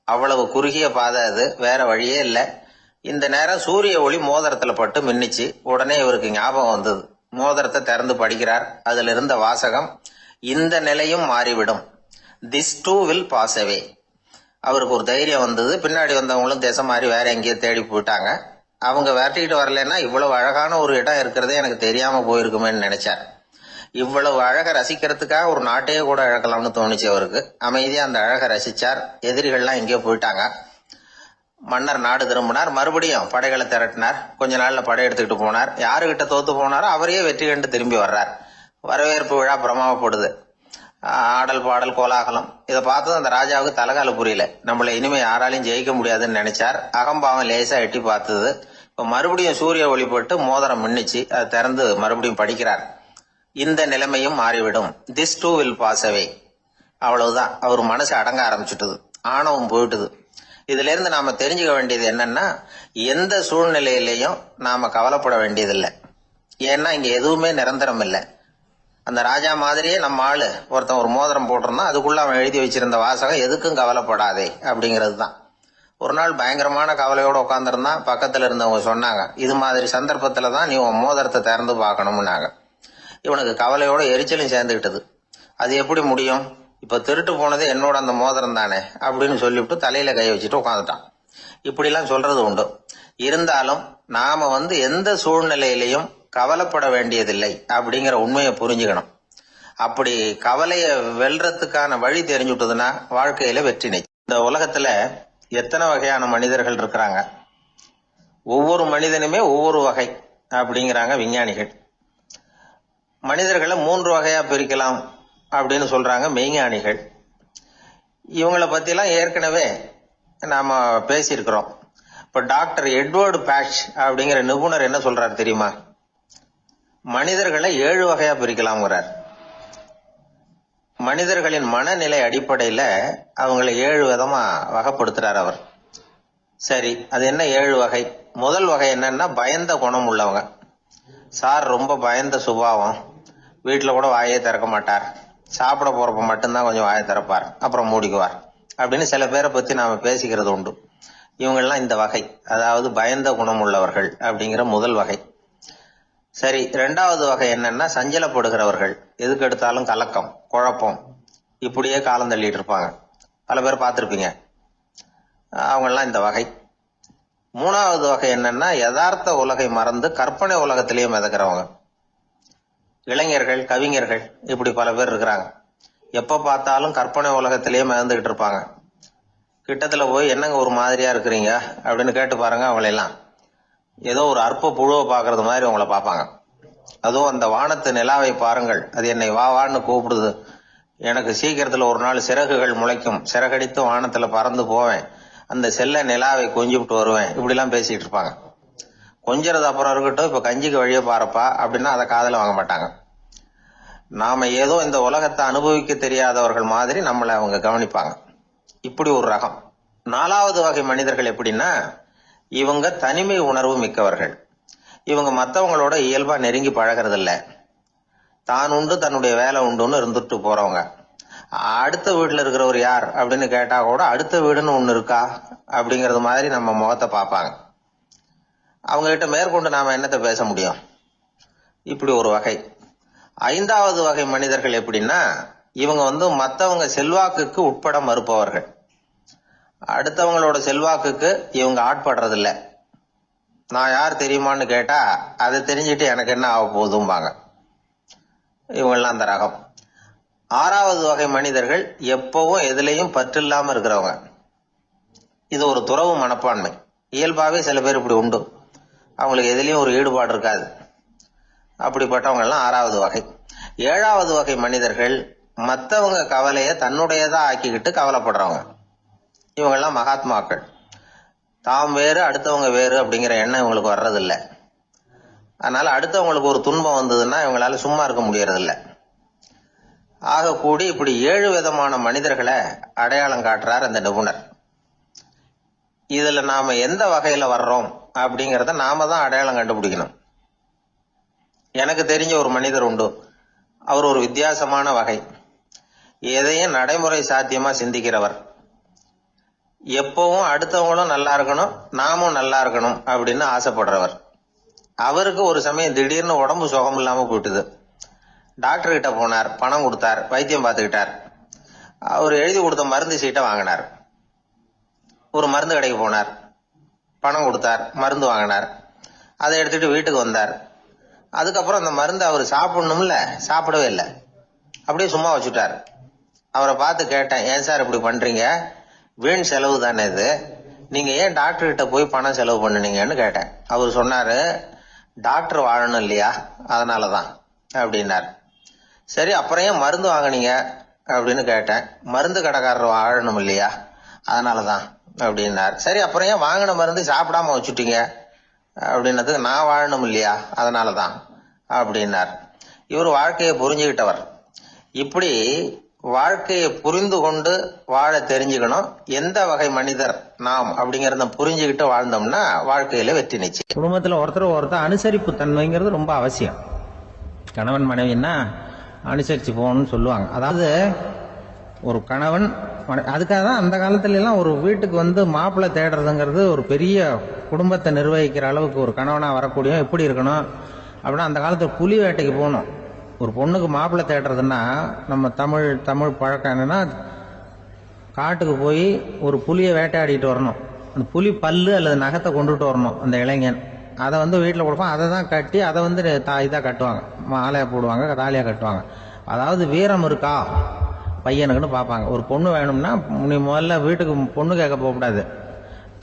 அவ்வளவு குறுகிய பாதை அது, வேற வழியே இல்லை. இந்த நேரம் சூரிய ஒளி மோதிரத்துல பட்டு மின்னிச்சு. உடனே இவருக்கு ஞாபகம் வந்தது. மோதிரத்தை திறந்து படிக்கிறார். அதுல இருந்த வாசகம், இந்த நிலையும் மாறிவிடும், this too will pass away. அவருக்கு ஒரு தைரியம் வந்தது. பின்னாடி வந்தவங்களும் திசை மாறி வேற எங்கேயோ தேடி போயிட்டாங்க. அவங்க விரட்டிக்கிட்டு வரலன்னா இவ்வளவு அழகான ஒரு இடம் இருக்கிறதே எனக்கு தெரியாம போயிருக்குமேன்னு நினைச்சார். இவ்வளவு அழகை ரசிக்கிறதுக்காக ஒரு நாட்டையே கூட இழக்கலாம்னு தோணுச்சு அவருக்கு. அமைதியா அந்த அழகை ரசிச்சார். எதிரிகள்லாம் எங்கேயோ போயிட்டாங்க. மன்னர் நாடு திரும்பினார். மறுபடியும் படைகளை திரட்டினார். கொஞ்ச நாள்ல படை எடுத்துக்கிட்டு போனார். யாருகிட்ட தோத்து போனாரோ அவரையே வெற்றி கண்டு திரும்பி வர்றார். வரவேற்பு விழா பிரமாவப்படுது. ஆடல் பாடல் கோலாகலம். இதை பார்த்ததும் அந்த ராஜாவுக்கு தலகால புரியல. நம்மளை இனிமே யாராலையும் ஜெயிக்க முடியாதுன்னு நினைச்சார். அகம்பாவம் லேசா எட்டி பார்த்தது. இப்ப மறுபடியும் சூரிய ஒளிப்பட்டு மோதிரம் மின்னிச்சு. அதை திறந்து மறுபடியும் படிக்கிறார். இந்த நிலைமையும் மாறிவிடும், this too will pass away. அவ்வளவுதான். அவர் மனசு அடங்க ஆரம்பிச்சுட்டது, ஆணவம் போயிட்டுது. இதுல இருந்து நாம தெரிஞ்சுக்க வேண்டியது என்னன்னா, எந்த சூழ்நிலையிலையும் நாம கவலைப்பட வேண்டியதில்லை. ஏன்னா இங்க எதுவுமே நிரந்தரம் இல்லை. அந்த ராஜா மாதிரியே நம்ம ஆளு ஒருத்தன் ஒரு மோதிரம் போட்டிருந்தான், அதுக்குள்ள அவன் எழுதி வச்சிருந்த வாசகம் எதுக்கும் கவலைப்படாதே அப்படிங்கிறது தான். ஒரு நாள் பயங்கரமான கவலையோட உட்காந்துருந்தான். பக்கத்துல இருந்தவங்க சொன்னாங்க, இது மாதிரி சந்தர்ப்பத்துலதான் நீ உன் மோதிரத்தை திறந்து பார்க்கணும்னாங்க. இவனுக்கு கவலையோட எரிச்சலும் சேர்ந்துகிட்டது. அது எப்படி முடியும், இப்ப திருட்டு போனது என்னோட அந்த மோதிரம் தானே அப்படின்னு சொல்லிவிட்டு தலையில கை வச்சுட்டு உட்காந்துட்டான். இப்படிலாம் சொல்றது உண்டு. இருந்தாலும் நாம எந்த சூழ்நிலையிலையும் கவலைப்பட வேண்டியதில்லை அப்படிங்கிற உண்மையை புரிஞ்சுக்கணும். அப்படி கவலைய வெல்றதுக்கான வழி தெரிஞ்சுட்டதுன்னா வாழ்க்கையில வெற்றி நிச்சயம். இந்த உலகத்துல எத்தனை வகையான மனிதர்கள் இருக்கிறாங்க, ஒவ்வொரு மனிதனுமே ஒவ்வொரு வகை அப்படிங்கிறாங்க விஞ்ஞானிகள். மனிதர்களை 3 வகையா பிரிக்கலாம் அப்படின்னு சொல்றாங்க மெய்ஞானிகள். இவங்களை பத்திலாம் ஏற்கனவே நாம பேசியிருக்கிறோம். இப்ப டாக்டர் எட்வர்டு பேட்ச் அப்படிங்கிற நிபுணர் என்ன சொல்றாரு தெரியுமா? மனிதர்களை 7 வகையா பிரிக்கலாம்ங்கிறார். மனிதர்களின் மனநிலை அடிப்படையில அவங்களை 7 விதமா வகைப்படுத்துறார் அவர். சரி, அது என்ன 7 வகை? முதல் வகை என்னன்னா, பயந்த குணம் உள்ளவங்க. சார் ரொம்ப பயந்த சுபாவம், வீட்டுல கூட வாயே திறக்க மாட்டார், சாப்பிட போறப்ப மட்டும்தான் கொஞ்சம் வாயை திறப்பார், அப்புறம் மூடிக்குவார் அப்படின்னு சில பேரை பத்தி நாம பேசிக்கிறது உண்டு. இவங்கெல்லாம் இந்த வகை, அதாவது பயந்த குணம் உள்ளவர்கள் அப்படிங்கிற முதல் வகை. சரி, இரண்டாவது வகை என்னன்னா சஞ்சலப்படுகிறவர்கள், எதுக்கு எடுத்தாலும் கலக்கம், குழப்பம், இப்படியே காலம் தள்ளிட்டு இருப்பாங்க. பல பேர் பார்த்துருப்பீங்க. அவங்கெல்லாம் இந்த வகை. மூணாவது வகை என்னன்னா யதார்த்த உலகை மறந்து கற்பனை உலகத்திலேயே மிதக்கிறவங்க, இளைஞர்கள், கவிஞர்கள், இப்படி பல பேர் இருக்கிறாங்க. எப்ப பார்த்தாலும் கற்பனை உலகத்திலேயே மிதந்துகிட்டு இருப்பாங்க. கிட்டத்துல போய் என்னங்க ஒரு மாதிரியா இருக்கிறீங்க அப்படின்னு கேட்டு பாருங்க, அவங்களெல்லாம் ஏதோ ஒரு அற்ப புழுவை பாக்குறது மாதிரி அவங்கள பார்ப்பாங்க. அதுவும் அந்த வானத்து நிலாவை பாருங்கள், அது என்னை வா வான்னு கூப்பிடுது, எனக்கு சீக்கிரத்துல ஒரு நாள் சிறகுகள் முளைக்கும், சிறகடித்து வானத்துல பறந்து போவேன், அந்த செல்ல நிலாவை கொஞ்சிவிட்டு வருவேன், இப்படிலாம் பேசிட்டு இருப்பாங்க. கொஞ்சிறது அப்புறம் இருக்கட்டும், இப்ப கஞ்சிக்கு வழியே பாருப்பா அப்படின்னா அதை காதுல வாங்க மாட்டாங்க. நாம ஏதோ இந்த உலகத்தை அனுபவிக்க தெரியாதவர்கள் மாதிரி நம்மளை அவங்க கவனிப்பாங்க. இப்படி ஒரு ரகம். நாலாவது வகை மனிதர்கள் எப்படின்னா, இவங்க தனிமை உணர்வு மிக்கவர்கள். இவங்க மற்றவங்களோட இயல்பா நெருங்கி பழகிறது இல்ல, தான் உண்டு தன்னுடைய வேலை உண்டுன்னு இருந்துட்டு போறவங்க. அடுத்த வீட்டுல இருக்கிறவர் யார் அப்படின்னு கேட்டா கூட அடுத்த வீடுன்னு ஒண்ணு இருக்கா அப்படிங்கறது மாதிரி நம்ம முகத்தை பார்ப்பாங்க. அவங்க கிட்ட மேற்கொண்டு நாம என்னத்தை பேச முடியும்? இப்படி ஒரு வகை. ஐந்தாவது வகை மனிதர்கள் எப்படின்னா, இவங்க மற்றவங்க செல்வாக்குக்கு உட்பட மறுப்பவர்கள். அடுத்தவங்களோட செல்வாக்குக்கு இவங்க ஆட்படுறதில்ல. நான் யார் தெரியுமான்னு கேட்டா அதை தெரிஞ்சுட்டு எனக்கு என்ன ஆக போகுதும்பாங்க. இவங்கெல்லாம் அந்த ரகம். ஆறாவது வகை மனிதர்கள் எப்பவும் எதுலையும் பற்றில்லாம இருக்கிறவங்க. இது ஒரு துறவு மனப்பான்மை. இயல்பாவே சில பேர் இப்படி உண்டு, அவங்களுக்கு எதுலயும் ஒரு ஈடுபாடு இருக்காது. அப்படிப்பட்டவங்க எல்லாம் ஆறாவது வகை. ஏழாவது வகை மனிதர்கள் மற்றவங்க கவலைய தன்னுடையதா ஆக்கிக்கிட்டு கவலைப்படுறவங்க. இவங்கெல்லாம் மகாத்மாக்கள். தாம் வேறு அடுத்தவங்க வேறு அப்படிங்கிற எண்ணம் இவங்களுக்கு வர்றதில்லை. அதனால அடுத்தவங்களுக்கு ஒரு துன்பம் வந்ததுன்னா இவங்களால சும்மா இருக்க முடியறதில்ல. ஆக கூடி இப்படி 7 விதமான மனிதர்களை அடையாளம் காட்டுறார் அந்த நிபுணர். இதுல நாம எந்த வகையில வர்றோம் அப்படிங்கறத நாம தான் அடையாளம் கண்டுபிடிக்கணும். எனக்கு தெரிஞ்ச ஒரு மனிதர் உண்டு. அவர் ஒரு வித்தியாசமான வகை. எதையும் நடைமுறை சாத்தியமா சிந்திக்கிறவர். எப்பவும் அடுத்தவங்களும் நல்லா இருக்கணும், நாமும் நல்லா இருக்கணும் அப்படின்னு ஆசைப்படுறவர். அவருக்கு ஒரு சமயம் திடீர்னு உடம்பு சுகம் இல்லாம போயிட்டுது. டாக்டர் கிட்ட போனார், பணம் கொடுத்தார், வைத்தியம் பார்த்துக்கிட்டார். அவர் எழுதி கொடுத்த மருந்து சீட்டை வாங்கினார். ஒரு மருந்து கடைக்கு போனார், பணம் கொடுத்தார், மருந்து வாங்கினார். அதை எடுத்துட்டு வீட்டுக்கு வந்தார். அதுக்கப்புறம் அந்த மருந்து அவர் சாப்பிடணும்ல, சாப்பிடவே இல்லை, அப்படியே சும்மா வச்சுட்டார். அவரை பார்த்து கேட்டேன், ஏன் சார் இப்படி பண்றீங்க, வீண் செலவு தானே இது, நீங்க ஏன் டாக்டர் கிட்ட போய் பணம் செலவு பண்ணுனீங்கன்னு கேட்டேன். அவர் சொன்னாரு, டாக்டர் வாழணும் இல்லையா, அதனாலதான் அப்படின்னார். சரி, அப்புறம் ஏன் மருந்து வாங்கினீங்க அப்படின்னு கேட்டேன். மருந்து கடைக்காரர் வாழணும் இல்லையா, அதனாலதான் அப்படின்னார். சரி, அப்புறம் ஏன் வாங்கின மருந்து சாப்பிடாம வச்சுட்டீங்க அப்படின்னதுக்கு, நான் வாழணும் இல்லையா அதனாலதான் அப்படின்னார். இவர் வாழ்க்கையை புரிஞ்சுக்கிட்டவர். இப்படி வாழ்க்கையை புரிந்து கொண்டு வாழ தெரிஞ்சுக்கணும். எந்த வகை மனிதர் நாம் அப்படிங்கறத புரிஞ்சுக்கிட்டு வாழ்ந்தோம்னா வாழ்க்கையில வெற்றி நிச்சயம். குடும்பத்துல ஒருத்தர் அனுசரிப்பு தன்மைங்கிறது ரொம்ப அவசியம். கணவன் மனைவின்னா அனுசரிச்சு போகணும்னு சொல்லுவாங்க. அதாவது ஒரு கணவன், அதுக்காக தான் அந்த காலத்துல எல்லாம் ஒரு வீட்டுக்கு மாப்பிள்ளை தேடுறதுங்கிறது ஒரு பெரிய குடும்பத்தை நிர்வகிக்கிற அளவுக்கு ஒரு கணவனா வரக்கூடிய எப்படி இருக்கணும் அப்படின்னா, அந்த காலத்துல புலி வேட்டைக்கு போகணும். ஒரு பொண்ணுக்கு மாப்பிள்ளை தேடுறதுன்னா நம்ம தமிழ் பழக்கம் என்னன்னா, காட்டுக்கு போய் ஒரு புலியை வேட்டையாடிட்டு வரணும். அந்த புலி பல்லு அல்லது நகத்தை கொண்டுட்டு வரணும் அந்த இளைஞன். அதை வீட்டில் கொடுப்பான். அதை தான் கட்டி அதை இதாக கட்டுவாங்க, மாலையை போடுவாங்க, தாலியாக கட்டுவாங்க. அதாவது வீரம் இருக்கா பையனுக்குன்னு பார்ப்பாங்க. ஒரு பொண்ணு வேணும்னா நீ முதல்ல வீட்டுக்கு பொண்ணு கேட்க போகக்கூடாது,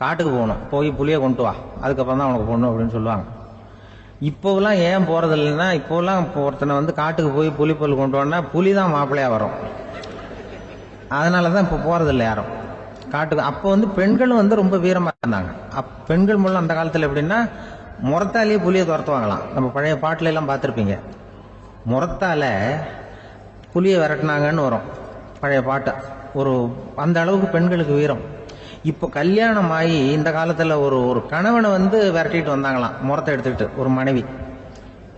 காட்டுக்கு போகணும், போய் புலியை கொண்டு வா, அதுக்கப்புறம் தான் உனக்கு பொண்ணு அப்படின்னு சொல்லுவாங்க. இப்போலாம் ஏன் போறது இல்லைன்னா, இப்போலாம் ஒருத்தனை காட்டுக்கு போய் புலிப்பல் கொண்டு வரனா புலி தான் மாப்பிள்ளையா வரும். அதனாலதான் இப்போ போறது இல்லை யாரும் காட்டுக்கு. அப்போ பெண்களும் ரொம்ப வீரமா இருந்தாங்க. பெண்கள் மூலம் அந்த காலத்துல எப்படின்னா, முறத்தாலேயே புலியை துரத்துவாங்களாம். நம்ம பழைய பாட்டுல எல்லாம் பார்த்திருப்பீங்க, முறத்தால புலியை விரட்டினாங்கன்னு வரும் பழைய பாட்டு. ஒரு அந்த அளவுக்கு பெண்களுக்கு வீரம். இப்போ கல்யாணம் ஆகி இந்த காலத்துல ஒரு கணவனை விரட்டிட்டு வந்தாங்களாம் முறத்தை எடுத்துக்கிட்டு. ஒரு மனைவி,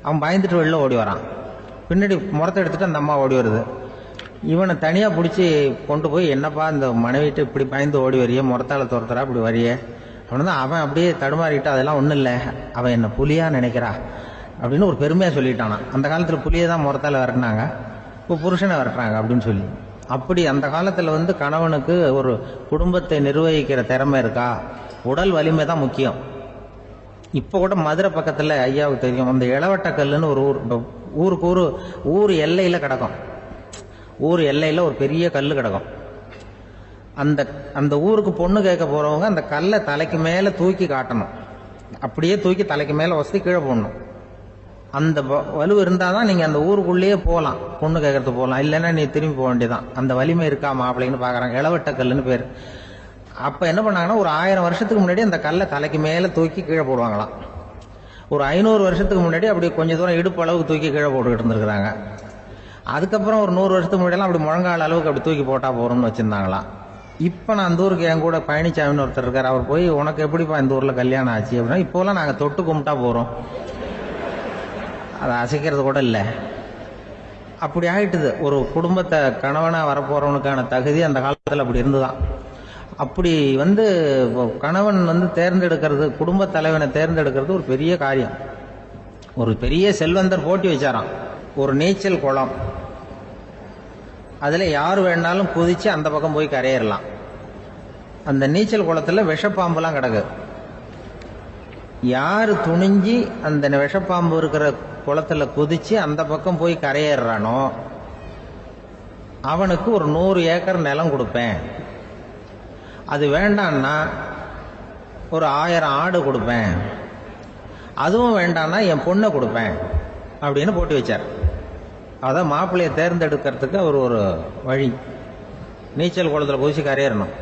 அவன் பயந்துட்டு வெளில ஓடி வரான், பின்னாடி முறத்தை எடுத்துட்டு அந்த அம்மா ஓடி வருது. இவனை தனியா பிடிச்சி கொண்டு போய், என்னப்பா இந்த மனைவிட்டு இப்படி பயந்து ஓடி வரிய, முறத்தால துரத்துறா இப்படி வரிய அவன் அவன் அப்படியே தடுமாறிக்கிட்டு அதெல்லாம் ஒன்றும் இல்லை, அவன் என்ன புலியா நினைக்கிறா அப்படின்னு ஒரு பெருமையாக சொல்லிட்டானா. அந்த காலத்தில் புலியை தான் முறத்தால் விரட்டினாங்க, இப்போ புருஷனை விரட்டுறாங்க அப்படின்னு சொல்லி. அப்படி அந்த காலத்தில் கணவனுக்கு ஒரு குடும்பத்தை நிர்வகிக்கிற திறமை இருக்கா, உடல் வலிமை தான் முக்கியம். இப்போ கூட மதுரை பக்கத்தில் ஐயாவுக்கு தெரியும், அந்த இளவட்டக்கல்லுன்னு ஒரு ஊருக்கு ஊர் எல்லையில் கிடக்கும். ஊர் எல்லையில் ஒரு பெரிய கல் கிடக்கும். அந்த ஊருக்கு பொண்ணு கேட்க போகிறவங்க அந்த கல்லை தலைக்கு மேலே தூக்கி காட்டணும், அப்படியே தூக்கி தலைக்கு மேலே வசதி கீழே போடணும். அந்த வலு இருந்தால் தான் நீங்கள் அந்த ஊருக்குள்ளேயே போகலாம், பொண்ணு கேட்கறதுக்கு போகலாம். இல்லைன்னா நீ திரும்பி போக வேண்டியதான். அந்த வலிமை இருக்கா மாப்பிள்ளைன்னு பார்க்குறாங்க. இளவட்டக்கல்லுன்னு பேர். அப்போ என்ன பண்ணாங்கன்னா, ஒரு 1000 வருஷத்துக்கு முன்னாடி அந்த கல்லை தலைக்கு மேலே தூக்கி கீழே போடுவாங்களாம். ஒரு 500 வருஷத்துக்கு முன்னாடி அப்படி கொஞ்சம் தூரம் இடுப்பு அளவுக்கு தூக்கி கீழே போட்டுக்கிட்டு இருந்திருக்கிறாங்க. அதுக்கப்புறம் ஒரு 100 வருஷத்துக்கு முன்னாடியெல்லாம் அப்படி முழங்கால் அளவுக்கு அப்படி தூக்கி போட்டால் போகிறோம்னு வச்சுருந்தாங்களாம். இப்போ நான் அந்த ஊருக்கு என் கூட பழனிசாமின்னு ஒருத்தர் இருக்கார். அவர் போய், உனக்கு எப்படிப்பா இந்த ஊரில் கல்யாணம் ஆச்சு அப்படின்னா, இப்போலாம் நாங்கள் தொட்டு கும்பிட்டா போகிறோம், அதை அசைக்கிறது கூட இல்லை. அப்படி ஆகிட்டுது. ஒரு குடும்பத்தை கணவனாக வரப்போகிறவனுக்கான தகுதி அந்த காலத்தில் அப்படி இருந்துதான். அப்படி கணவன் தேர்ந்தெடுக்கிறது, குடும்ப தலைவனை தேர்ந்தெடுக்கிறது ஒரு பெரிய காரியம். ஒரு பெரிய செல்வந்தர் போட்டி வச்சாராம், ஒரு நீச்சல் குளம், அதில் யார் வேணாலும் குதிச்சு அந்த பக்கம் போய் கரையேறலாம். அந்த நீச்சல் குளத்தில் விஷப்பாம்புலாம் கிடக்கு. யார் துணிஞ்சி அந்த விஷப்பாம்பு இருக்கிற குளத்துல குதிச்சு அந்த பக்கம் போய் கரையேறானோ அவனுக்கு ஒரு 100 ஏக்கர் நிலம் கொடுப்பேன். அது வேண்டான்னா ஒரு 1000 ஆடு கொடுப்பேன். அதுவும் வேண்டான்னா என் பொண்ணை கொடுப்பேன் அப்படின்னு போட்டி வச்சார். அதான் மாப்பிள்ளையை தேர்ந்தெடுக்கிறதுக்கு அவர் ஒரு வழி, நீச்சல் குளத்தில் குதிச்சு கரையேறணும்.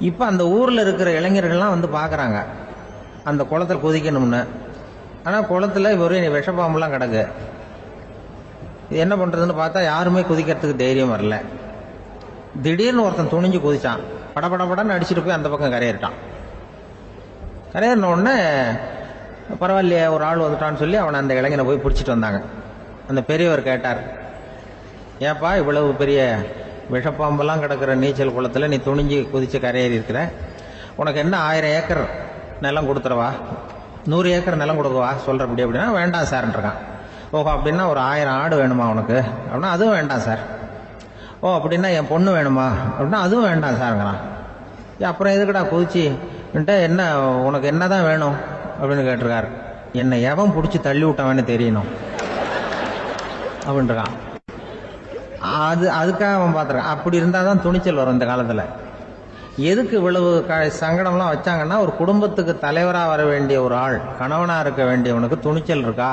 இப்போ அந்த ஊரில் இருக்கிற இளைஞர்கள்லாம் பார்க்குறாங்க அந்த குளத்தில் குதிக்கணும்னு. ஆனால் குளத்தில் வெறும் விஷப்பாம்பெல்லாம் கிடக்கு. இது என்ன பண்ணுறதுன்னு பார்த்தா யாருமே குதிக்கிறதுக்கு தைரியம் வரல. திடீர்னு ஒருத்தன் துணிஞ்சு குதிச்சான், படபடன்னு அடிச்சுட்டு போய் அந்த பக்கம் கரையேறிட்டான். கரையேறின உடனே பரவாயில்லையே ஒரு ஆள் வந்துட்டான்னு சொல்லி அவனை அந்த இளைஞனை போய் பிடிச்சிட்டு வந்தாங்க. அந்த பெரியவர் கேட்டார், ஏப்பா இவ்வளவு பெரிய விஷப்பாம்பெல்லாம் கிடக்கிற நீச்சல் குளத்தில் நீ துணிஞ்சு குதிச்சு கரையேறி இருக்கிற, உனக்கு என்ன 1000 ஏக்கர் நிலம் கொடுத்துருவா, 100 ஏக்கர் நிலம் கொடுக்கவா சொல்கிறபடி அப்படின்னா, வேண்டாம் சார்ன்றான். ஓஹோ அப்படின்னா ஒரு 1000 ஆடு வேணுமா உனக்கு அப்படின்னா, அதுவும் வேண்டாம் சார். ஓ அப்படின்னா என் பொண்ணு வேணுமா அப்படின்னா, அதுவும் வேண்டாம் சாருங்கிறான். அப்புறம் எதுக்குடா குதிச்சுன்ட்டு, என்ன உனக்கு என்ன தான் வேணும் அப்படின்னு கேட்டிருக்காரு. என்னை எவன் பிடிச்சி தள்ளி விட்டவன்னு தெரியணும் அப்படின்றான். அதுக்காக அவன் பார்த்துருக்கான். அப்படி இருந்தால் தான் துணிச்சல் வரும் இந்த காலத்தில். எதுக்கு இவ்வளவு சங்கடம்லாம் வச்சாங்கன்னா, ஒரு குடும்பத்துக்கு தலைவராக வர வேண்டிய ஒரு ஆள், கணவனாக இருக்க வேண்டியவனுக்கு துணிச்சல் இருக்கா,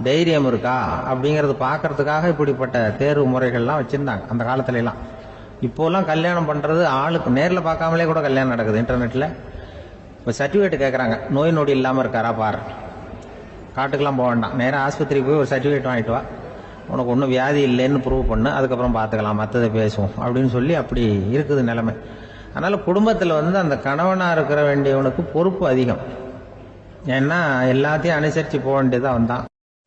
தைரியம் இருக்கா அப்படிங்கிறது பார்க்கறதுக்காக இப்படிப்பட்ட தேர்வு முறைகள்லாம் வச்சுருந்தாங்க அந்த காலத்துலலாம். இப்போலாம் கல்யாணம் பண்ணுறது ஆளுக்கு நேரில் பார்க்காமலே கூட கல்யாணம் நடக்குது இன்டர்நெட்டில். இப்போ சர்டிஃபிகேட் கேட்குறாங்க, நோய் நொடி இல்லாமல் இருக்காரா பாரு, காட்டுக்கெல்லாம் போக வேண்டாம், நேராக ஆஸ்பத்திரிக்கு போய் ஒரு சர்டிஃபிகேட் வாங்கிட்டு வா, உனக்கு ஒன்றும் வியாதி இல்லைன்னு ப்ரூவ் பண்ணு, அதுக்கப்புறம் பார்த்துக்கலாம், மற்றதை பேசுவோம் அப்படின்னு சொல்லி அப்படி இருக்குது நிலைமை. அதனால் குடும்பத்தில் அந்த கணவனாக இருக்கிற வேண்டியவனுக்கு பொறுப்பு அதிகம். ஏன்னா எல்லாத்தையும் அனுசரித்து போக வேண்டியதாக வந்தான்.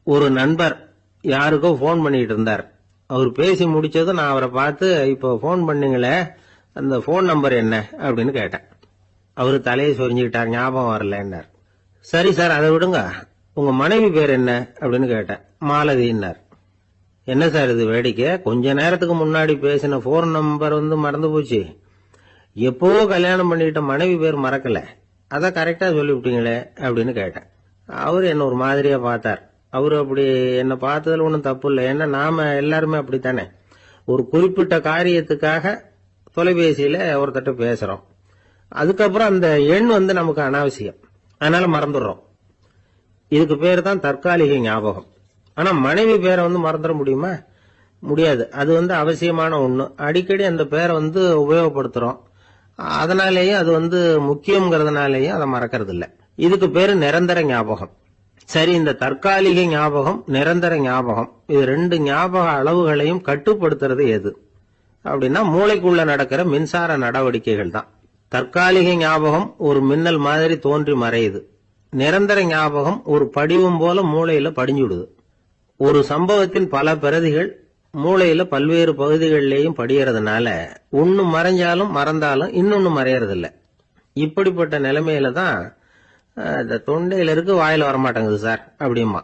ஒரு நண்பர் யாருக்கோ ஃபோன் பண்ணிட்டு இருந்தார். அவர் பேசி முடிச்சதும் நான் அவரை பார்த்து, இப்போ ஃபோன் பண்ணீங்களே அந்த ஃபோன் நம்பர் என்ன அப்படின்னு கேட்டேன். அவரு தலையை சொரிஞ்சுக்கிட்டார், ஞாபகம் வரலன்னார். சரி சார் அதை விடுங்க, உங்க மனைவி பேர் என்ன அப்படின்னு கேட்டேன். மாலதின்னார். என்ன சார் இது வேடிக்கை, கொஞ்ச நேரத்துக்கு முன்னாடி பேசின ஃபோன் நம்பர் மறந்து போச்சு, எப்போ கல்யாணம் பண்ணிக்கிட்ட மனைவி பேர் மறக்கல, அதான் கரெக்டா சொல்லிவிட்டீங்களே அப்படின்னு கேட்டேன். அவரு என்ன ஒரு மாதிரியா பார்த்தார். அவரு அப்படி என்ன பார்த்ததுல ஒன்றும் தப்பு இல்லை, ஏன்னா நாம எல்லாருமே அப்படித்தானே, ஒரு குறிப்பிட்ட காரியத்துக்காக தொலைபேசியில ஒருத்தட்ட பேசுறோம், அதுக்கப்புறம் அந்த எண் நமக்கு அனாவசியம், அதனால மறந்துடுறோம். இதுக்கு பேர் தான் தற்காலிக ஞாபகம். ஆனா மனைவி பேரை மறந்துட முடியுமா? முடியாது. அது அவசியமான ஒண்ணு. அடிக்கடி அந்த பேரை உபயோகப்படுத்துறோம், அதனாலேயே அது முக்கியங்கிறதுனாலேயும் அதை மறக்கிறது இல்லை. இதுக்கு பேரு நிரந்தர ஞாபகம். சரி, இந்த தற்காலிக ஞாபகம், நிரந்தர ஞாபகம், இது 2 ஞாபக அளவுகளையும் கட்டுப்படுத்துறது எது அப்படின்னா, மூளைக்குள்ள நடக்கிற மின்சார நடவடிக்கைகள் தான். தற்காலிக ஞாபகம் ஒரு மின்னல் மாதிரி தோன்றி மறையுது. நிரந்தர ஞாபகம் ஒரு படிவம் போல மூளையில படிஞ்சுடுது. ஒரு சம்பவத்தின் பல பிரதிகள் மூளையில பல்வேறு பகுதிகளிலேயும் படியறதுனால ஒன்னு மறைஞ்சாலும் மறந்தாலும் இன்னொன்னு மறையறதில்ல. இப்படிப்பட்ட நிலைமையில தான் இந்த தொண்டையில இருக்கு வாயில வரமாட்டேங்குது சார் அப்படிமா.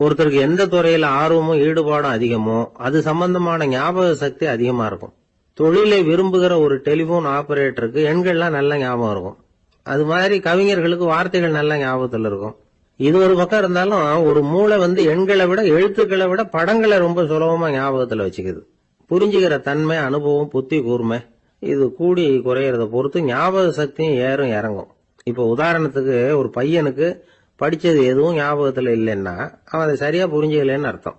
ஒருத்தருக்கு எந்த துறையில ஆர்வமும் ஈடுபாடும் அதிகமோ அது சம்பந்தமான ஞாபக சக்தி அதிகமா இருக்கும். தொழிலை விரும்புகிற ஒரு டெலிபோன் ஆபரேட்டருக்கு எண்கள்லாம் நல்ல ஞாபகம் இருக்கும். அது மாதிரி கவிஞர்களுக்கு வார்த்தைகள் நல்ல ஞாபகத்தில் இருக்கும். இது ஒரு பக்கம் இருந்தாலும் ஒரு மூளை எண்களை விட எழுத்துக்களை விட படங்களை ரொம்ப சுலபமா ஞாபகத்துல வச்சுக்குது. புரிஞ்சுக்கிற தன்மை, அனுபவம், புத்தி கூர்மை இது கூடி குறையறத பொறுத்து ஞாபக சக்தியும் ஏறும் இறங்கும். இப்ப உதாரணத்துக்கு ஒரு பையனுக்கு படிச்சது எதுவும் ஞாபகத்துல இல்லைன்னா அவன் அதை சரியா புரிஞ்சுக்கலன்னு அர்த்தம்.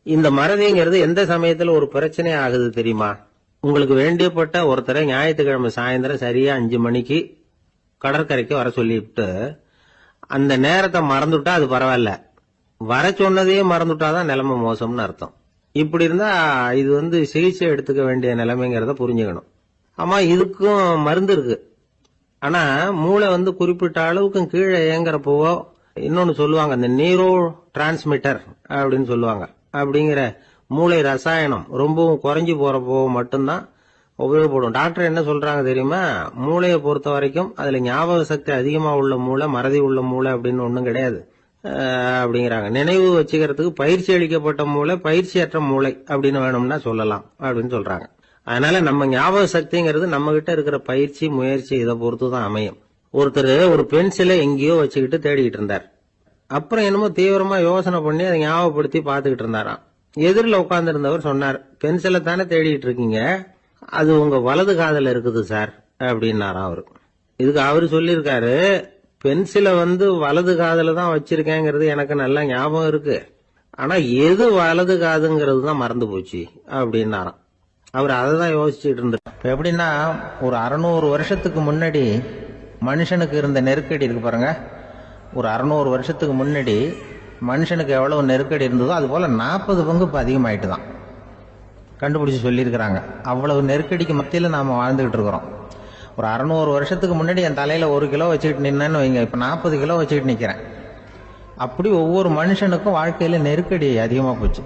இந்த மறதிங்கிறது எந்த சமயத்துல ஒரு பிரச்சனை ஆகுது தெரியுமா? உங்களுக்கு வேண்டியப்பட்ட ஒருத்தரை ஞாயிற்றுக்கிழமை சாயந்தரம் சரியா 5 மணிக்கு கடற்கரைக்கு வர சொல்லிவிட்டு அந்த நேரத்தை மறந்துட்டா அது பரவாயில்ல, வர சொன்னதையே மறந்துட்டாதான் நிலைமை மோசம்னு அர்த்தம். இப்படி இருந்தா இது சிகிச்சை எடுத்துக்க வேண்டிய நிலைமைங்கிறத புரிஞ்சுக்கணும். ஆமா, இதுக்கும் மருந்து இருக்கு. ஆனா மூளை குறிப்பிட்ட அளவுக்கு கீழே இயங்குறப்போ இன்னொன்னு சொல்லுவாங்க, இந்த நியூரோ டிரான்ஸ்மிட்டர் அப்படின்னு சொல்லுவாங்க. அப்படிங்கிற மூளை ரசாயனம் ரொம்பவும் குறைஞ்சு போறப்போ மட்டும்தான் உபயோகப்படும். டாக்டர் என்ன சொல்றாங்க தெரியுமா? மூளையை பொறுத்த வரைக்கும் அதுல ஞாபக சக்தி அதிகமா உள்ள மூளை, மறதி உள்ள மூளை அப்படின்னு ஒண்ணும் கிடையாது அப்படிங்கிறாங்க. நினைவு வச்சுக்கிறதுக்கு பயிற்சி அளிக்கப்பட்ட மூளை, பயிற்சியற்ற மூளை அப்படின்னு வேணும்னா சொல்லலாம் அப்படின்னு சொல்றாங்க. அதனால நம்ம ஞாபக சக்திங்கிறது நம்ம கிட்ட இருக்கிற பயிற்சி, முயற்சி இதை பொறுத்துதான் அமையும். ஒருத்தர் ஒரு பென்சிலை எங்கேயோ வச்சுக்கிட்டு தேடிக்கிட்டு இருந்தார். அப்புறம் என்னமோ தீவிரமா யோசனை பண்ணி அதை ஞாபகப்படுத்தி பாத்துக்கிட்டு இருந்தாராம். எதிரில் உட்கார்ந்து இருந்தவர் சொன்னார், பென்சிலை தானே தேடிட்டு இருக்கீங்க, அது உங்க வலது காதுல இருக்குது சார் அப்படின்னாராம் அவரு. இதுக்கு அவரு சொல்லியிருக்காரு, பென்சிலை வலது காதுல தான் வச்சிருக்கேங்கிறது எனக்கு நல்லா ஞாபகம் இருக்கு, ஆனா எது வலது காதுங்கிறது தான் மறந்து போச்சு அப்படின்னாராம். அவர் அதை தான் யோசிச்சுட்டு இருந்தார். இப்ப எப்படின்னா, ஒரு 600 வருஷத்துக்கு முன்னாடி மனுஷனுக்கு இருந்த நெருக்கடி இருக்கு பாருங்க. ஒரு 600 வருஷத்துக்கு முன்னாடி மனுஷனுக்கு எவ்வளவு நெருக்கடி இருந்ததோ அது போல 40 பங்கு இப்ப அதிகமாயிட்டு தான் கண்டுபிடிச்சு சொல்லியிருக்கிறாங்க. அவ்வளவு நெருக்கடிக்கு மத்தியில நாம வாழ்ந்துகிட்டு இருக்கிறோம். ஒரு 600 வருஷத்துக்கு முன்னாடி என் தலையில 1 கிலோ வச்சுக்கிட்டு நின்னேன்னு வைங்க, இப்ப 40 கிலோ வச்சுக்கிட்டு நிக்கிறேன். அப்படி ஒவ்வொரு மனுஷனுக்கும் வாழ்க்கையில நெருக்கடி அதிகமா போச்சு.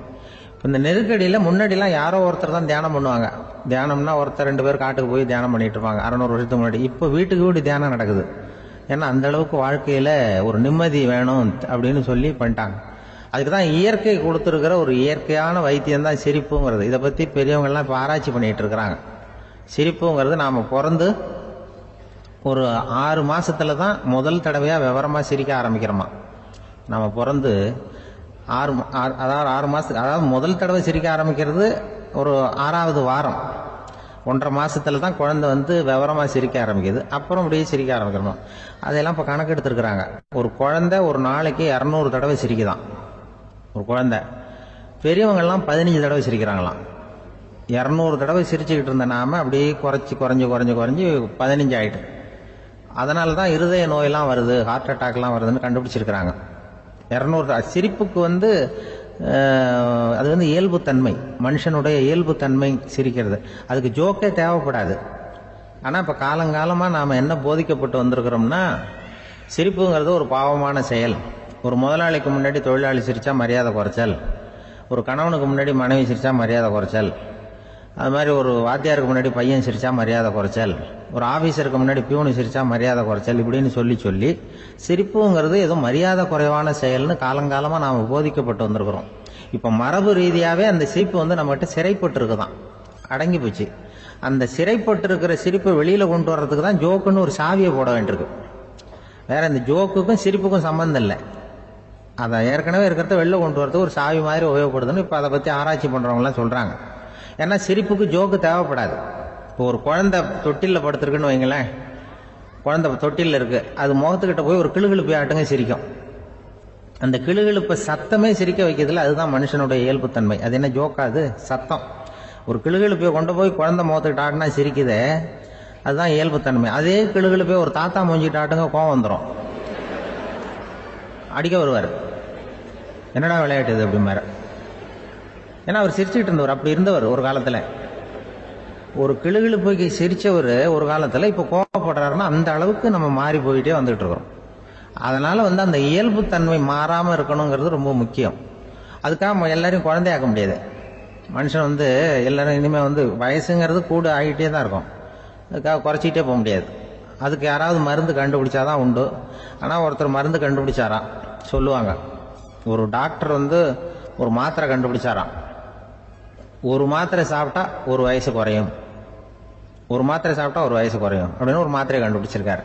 இந்த நெருக்கடியில முன்னாடிலாம் யாரோ ஒருத்தர் தான் தியானம் பண்ணுவாங்க. தியானம்னா ஒருத்தர் 2 பேர் காட்டுக்கு போய் தியானம் பண்ணிட்டு இருப்பாங்க 600 வருஷத்துக்கு முன்னாடி. இப்ப வீட்டுக்கு வீடு தியானம் நடக்குது. ஏன்னா அந்த அளவுக்கு வாழ்க்கையில ஒரு நிம்மதி வேணும் அப்படின்னு சொல்லி பண்ணிட்டாங்க. அதுக்கு தான் இயற்கை கொடுத்துருக்கிற ஒரு இயற்கையான வைத்தியம் தான் சிரிப்புங்கிறது. இதை பத்தி பெரியவங்க எல்லாம் இப்ப ஆராய்ச்சி பண்ணிட்டு இருக்கிறாங்க. சிரிப்புங்கிறது நாம பிறந்து ஒரு 6 மாசத்துல தான் முதல் தடவையா விவரமா சிரிக்க ஆரம்பிக்கிறோமா. நம்ம பிறந்து 6 மாசத்துக்கு, அதாவது முதல் தடவை சிரிக்க ஆரம்பிக்கிறது ஒரு 6வது வாரம், 1.5 மாசத்துல தான் குழந்தை விவரமா சிரிக்க ஆரம்பிக்குது. அப்புறம் அப்படியே சிரிக்க ஆரம்பிக்கணும். அதெல்லாம் இப்ப கணக்கு எடுத்திருக்கிறாங்க. ஒரு குழந்தை ஒரு நாளைக்கு 200 தடவை சிரிக்குதான் ஒரு குழந்தை. பெரியவங்க எல்லாம் 15 தடவை சிரிக்கிறாங்களாம். 200 தடவை சிரிச்சுக்கிட்டு இருந்த நாம அப்படியே குறைஞ்சி 15 ஆயிட்டு. அதனாலதான் இருதய நோயெல்லாம் வருது, ஹார்ட் அட்டாக்லாம் வருதுன்னு கண்டுபிடிச்சிருக்கிறாங்க. 200 சிரிப்புக்கு அது இயல்புத்தன்மை, மனுஷனுடைய இயல்புத்தன்மை சிரிக்கிறது. அதுக்கு ஜோக்கே தேவைப்படாது. ஆனா இப்ப காலங்காலமா நாம என்ன போதிக்கப்பட்டு வந்திருக்கிறோம்னா, சிரிப்புங்கிறது ஒரு பாவமான செயல். ஒரு முதலாளிக்கு முன்னாடி தொழிலாளி சிரிச்சா மரியாதை குறைச்சல், ஒரு கணவனுக்கு முன்னாடி மனைவி சிரிச்சா மரியாதை குறைச்சல், அது மாதிரி ஒரு வாத்தியாருக்கு முன்னாடி பையன் சிரிச்சா மரியாதை குறைச்சல், ஒரு ஆபீசருக்கு முன்னாடி பியூனு சிரிச்சா மரியாதை குறைச்சல், இப்படின்னு சொல்லி சிரிப்புங்கிறது ஏதோ மரியாதை குறைவான செயல்னு காலங்காலமா நாம போதிக்கப்பட்டு வந்திருக்கிறோம். இப்ப மரபு ரீதியாவே அந்த சிரிப்பு நம்ம கிட்ட சிறைப்பட்டு இருக்குதான், அடங்கி போச்சு. அந்த சிறைப்பட்டு இருக்கிற சிரிப்பை வெளியில கொண்டு வர்றதுக்கு தான் ஜோக்குன்னு ஒரு சாவியை போட வேண்டியிருக்கு. வேற இந்த ஜோக்குக்கும் சிரிப்புக்கும் சம்பந்தம் இல்லை. அதை ஏற்கனவே இருக்கிறத வெளில கொண்டு வரதுக்கு ஒரு சாவி மாதிரி உபயோகப்படுதுன்னு இப்ப அதை பத்தி ஆராய்ச்சி பண்றவங்க எல்லாம் சொல்றாங்க. ஏன்னா சிரிப்புக்கு ஜோக்கு தேவைப்படாது. இப்போ ஒரு குழந்தை தொட்டில படுத்திருக்குன்னு வைங்களேன், குழந்தை தொட்டில இருக்கு, அது முகத்துக்கிட்ட போய் ஒரு கிளுகிழுப்பை ஆட்டுங்க சிரிக்கும். அந்த கிளுகிழுப்பை சத்தமே சிரிக்க வைக்கிறதுல அதுதான் மனுஷனுடைய இயல்புத்தன்மை. அது என்ன ஜோக்காது? சத்தம். ஒரு கிளுகிழுப்பையை கொண்டு போய் குழந்தை முகத்துக்கிட்ட ஆட்டினா சிரிக்குதே, அதுதான் இயல்புத்தன்மை. அதே கிளுகிழுப்பையை ஒரு தாத்தா மூஞ்சிட்டு ஆட்டுங்க, கோவம் வந்துடும், அடிக்க வருவார். என்னடா விளையாட்டு இது அப்படிமாரு. ஏன்னா அவர் சிரிச்சுக்கிட்டு இருந்தவர், அப்படி இருந்தவர் ஒரு காலத்துல. ஒரு கிளுகிழுப்பைக்கு சிரிச்சவர் ஒரு காலத்துல இப்ப கோவப்படுறாருன்னா அந்த அளவுக்கு நம்ம மாறி போயிட்டே வந்துட்டு இருக்கிறோம். அதனால அந்த இயல்புத்தன்மை மாறாம இருக்கணுங்கிறது ரொம்ப முக்கியம். அதுக்காக எல்லாரையும் குழந்தையாக்க முடியாது. மனுஷன் எல்லாரும் இனிமே வயசுங்கிறது கூட ஆகிட்டே தான் இருக்கும். அதுக்காக குறைச்சிக்கிட்டே போக முடியாது. அதுக்கு யாராவது மருந்து கண்டுபிடிச்சாதான் உண்டு. ஆனால் ஒருத்தர் மருந்து கண்டுபிடிச்சாராம். சொல்லுவாங்க, ஒரு டாக்டர் ஒரு மாத்திரை கண்டுபிடிச்சாராம். ஒரு மாத்திரை சாப்பிட்டா ஒரு வயசு குறையும், ஒரு மாத்திரை சாப்பிட்டா ஒரு வயசு குறையும் அப்படின்னு ஒரு மாத்திரையை கண்டுபிடிச்சிருக்காரு.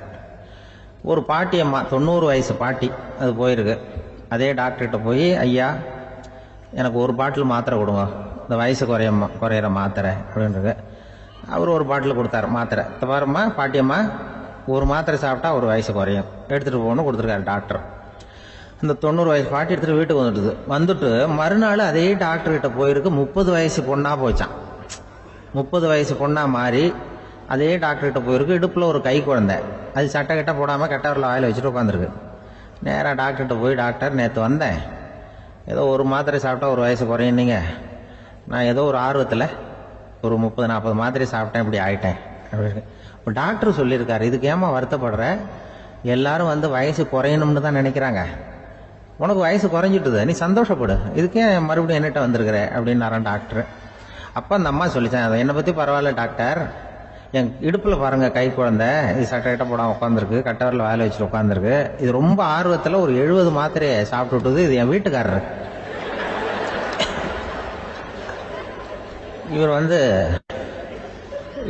ஒரு பாட்டி அம்மா, 90 வயசு பாட்டி, அது போயிருக்கு. அதே டாக்டர்கிட்ட போய், ஐயா எனக்கு ஒரு பாட்டில் மாத்திரை கொடுங்க, இந்த வயசு குறையிற மாத்திரை அப்படின்றது. அவர் ஒரு பாட்டில் கொடுத்தாரு மாத்திரை. பாரும்மா பாட்டியம்மா, ஒரு மாத்திரை சாப்பிட்டா ஒரு வயசு குறையும், எடுத்துகிட்டு போகணும்னு கொடுத்துருக்காரு டாக்டர். இந்த 90 வயசு பாட்டி எடுத்துகிட்டு வீட்டுக்கு வந்துட்டு மறுநாள் அதே டாக்டர்கிட்ட போயிருக்கு. 30 வயசு பொண்ணாக போச்சான். 30 வயசு பொண்ணாக மாறி அதே டாக்டர்கிட்ட போயிருக்கு. இடுப்பில் ஒரு கை குழந்தை, அது சட்டை கட்ட போடாமல் கட்டவரில் வாயில் வச்சுட்டு உட்காந்துருக்கு. நேராக டாக்டர்கிட்ட போய், டாக்டர் நேற்று வந்தேன், ஏதோ ஒரு மாத்திரை சாப்பிட்டா ஒரு வயசு குறையுன்னீங்க, நான் ஏதோ ஒரு ஆர்வத்தில் ஒரு 30-40 மாத்திரை சாப்பிட்டேன், இப்படி ஆகிட்டேன் அப்படின்னு. இப்போ டாக்டர் சொல்லியிருக்காரு, இதுக்கு ஏமா வருத்தப்படுற, எல்லாரும் வயசு குறையணும்னு தான் நினைக்கிறாங்க, உனக்கு வயசு குறைஞ்சிட்டுது, நீ சந்தோஷப்படு, இதுக்கே மறுபடியும் என்னட்ட வந்திருக்கிற அப்படின்னாரான் டாக்டர். அப்போ அந்த அம்மா சொல்லிச்சேன், அதை என்னை பற்றி பரவாயில்ல டாக்டர், என் இடுப்பில் பாருங்க கை குழந்தை, இது சட்டை கட்ட போடாமல் உட்காந்துருக்கு, கட்டவரில் வாயில் வச்சுட்டு உட்காந்துருக்கு, இது ரொம்ப ஆர்வத்தில் ஒரு 70 மாத்திரையை சாப்பிட்டு விட்டுது, இது என் வீட்டுக்காரரு. இவர்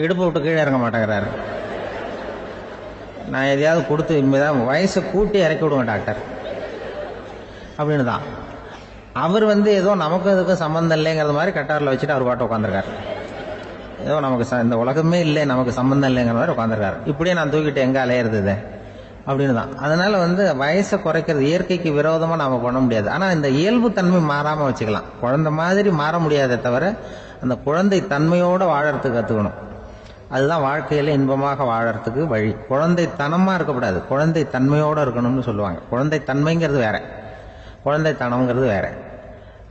இடுப்பு விட்டு கீழே இறங்க மாட்டேங்கிறாரு. நான் எதையாவது கொடுத்து இனிமேதான் வயசை கூட்டி இறக்கி விடுவேன் டாக்டர் அப்படின்னு தான். அவர் ஏதோ நமக்கு அதுக்கும் சம்மந்தம் இல்லைங்கிறது மாதிரி கட்டாரில் வச்சுட்டு அவர் பாட்டு உட்காந்துருக்காரு. ஏதோ நமக்கு இந்த உலகமே இல்லை, நமக்கு சம்மந்தம் இல்லைங்கிற மாதிரி உட்காந்துருக்காரு. இப்படியே நான் தூக்கிட்டு எங்கே அலையிறது அப்படின்னு தான். அதனால வயசை குறைக்கிறது இயற்கைக்கு விரோதமாக நாம பண்ண முடியாது. ஆனால் இந்த இயல்பு தன்மை மாறாமல் வச்சுக்கலாம். குழந்தை மாதிரி மாற முடியாதே தவிர அந்த குழந்தை தன்மையோடு வாழறதுக்கு கற்றுக்கணும். அதுதான் வாழ்க்கையில் இன்பமாக வாழறதுக்கு வழி. குழந்தைத்தனமாக இருக்கக்கூடாது, குழந்தை தன்மையோடு இருக்கணும்னு சொல்லுவாங்க. குழந்தை தன்மைங்கிறது வேற, குழந்தைத்தனம்ங்கிறது வேற.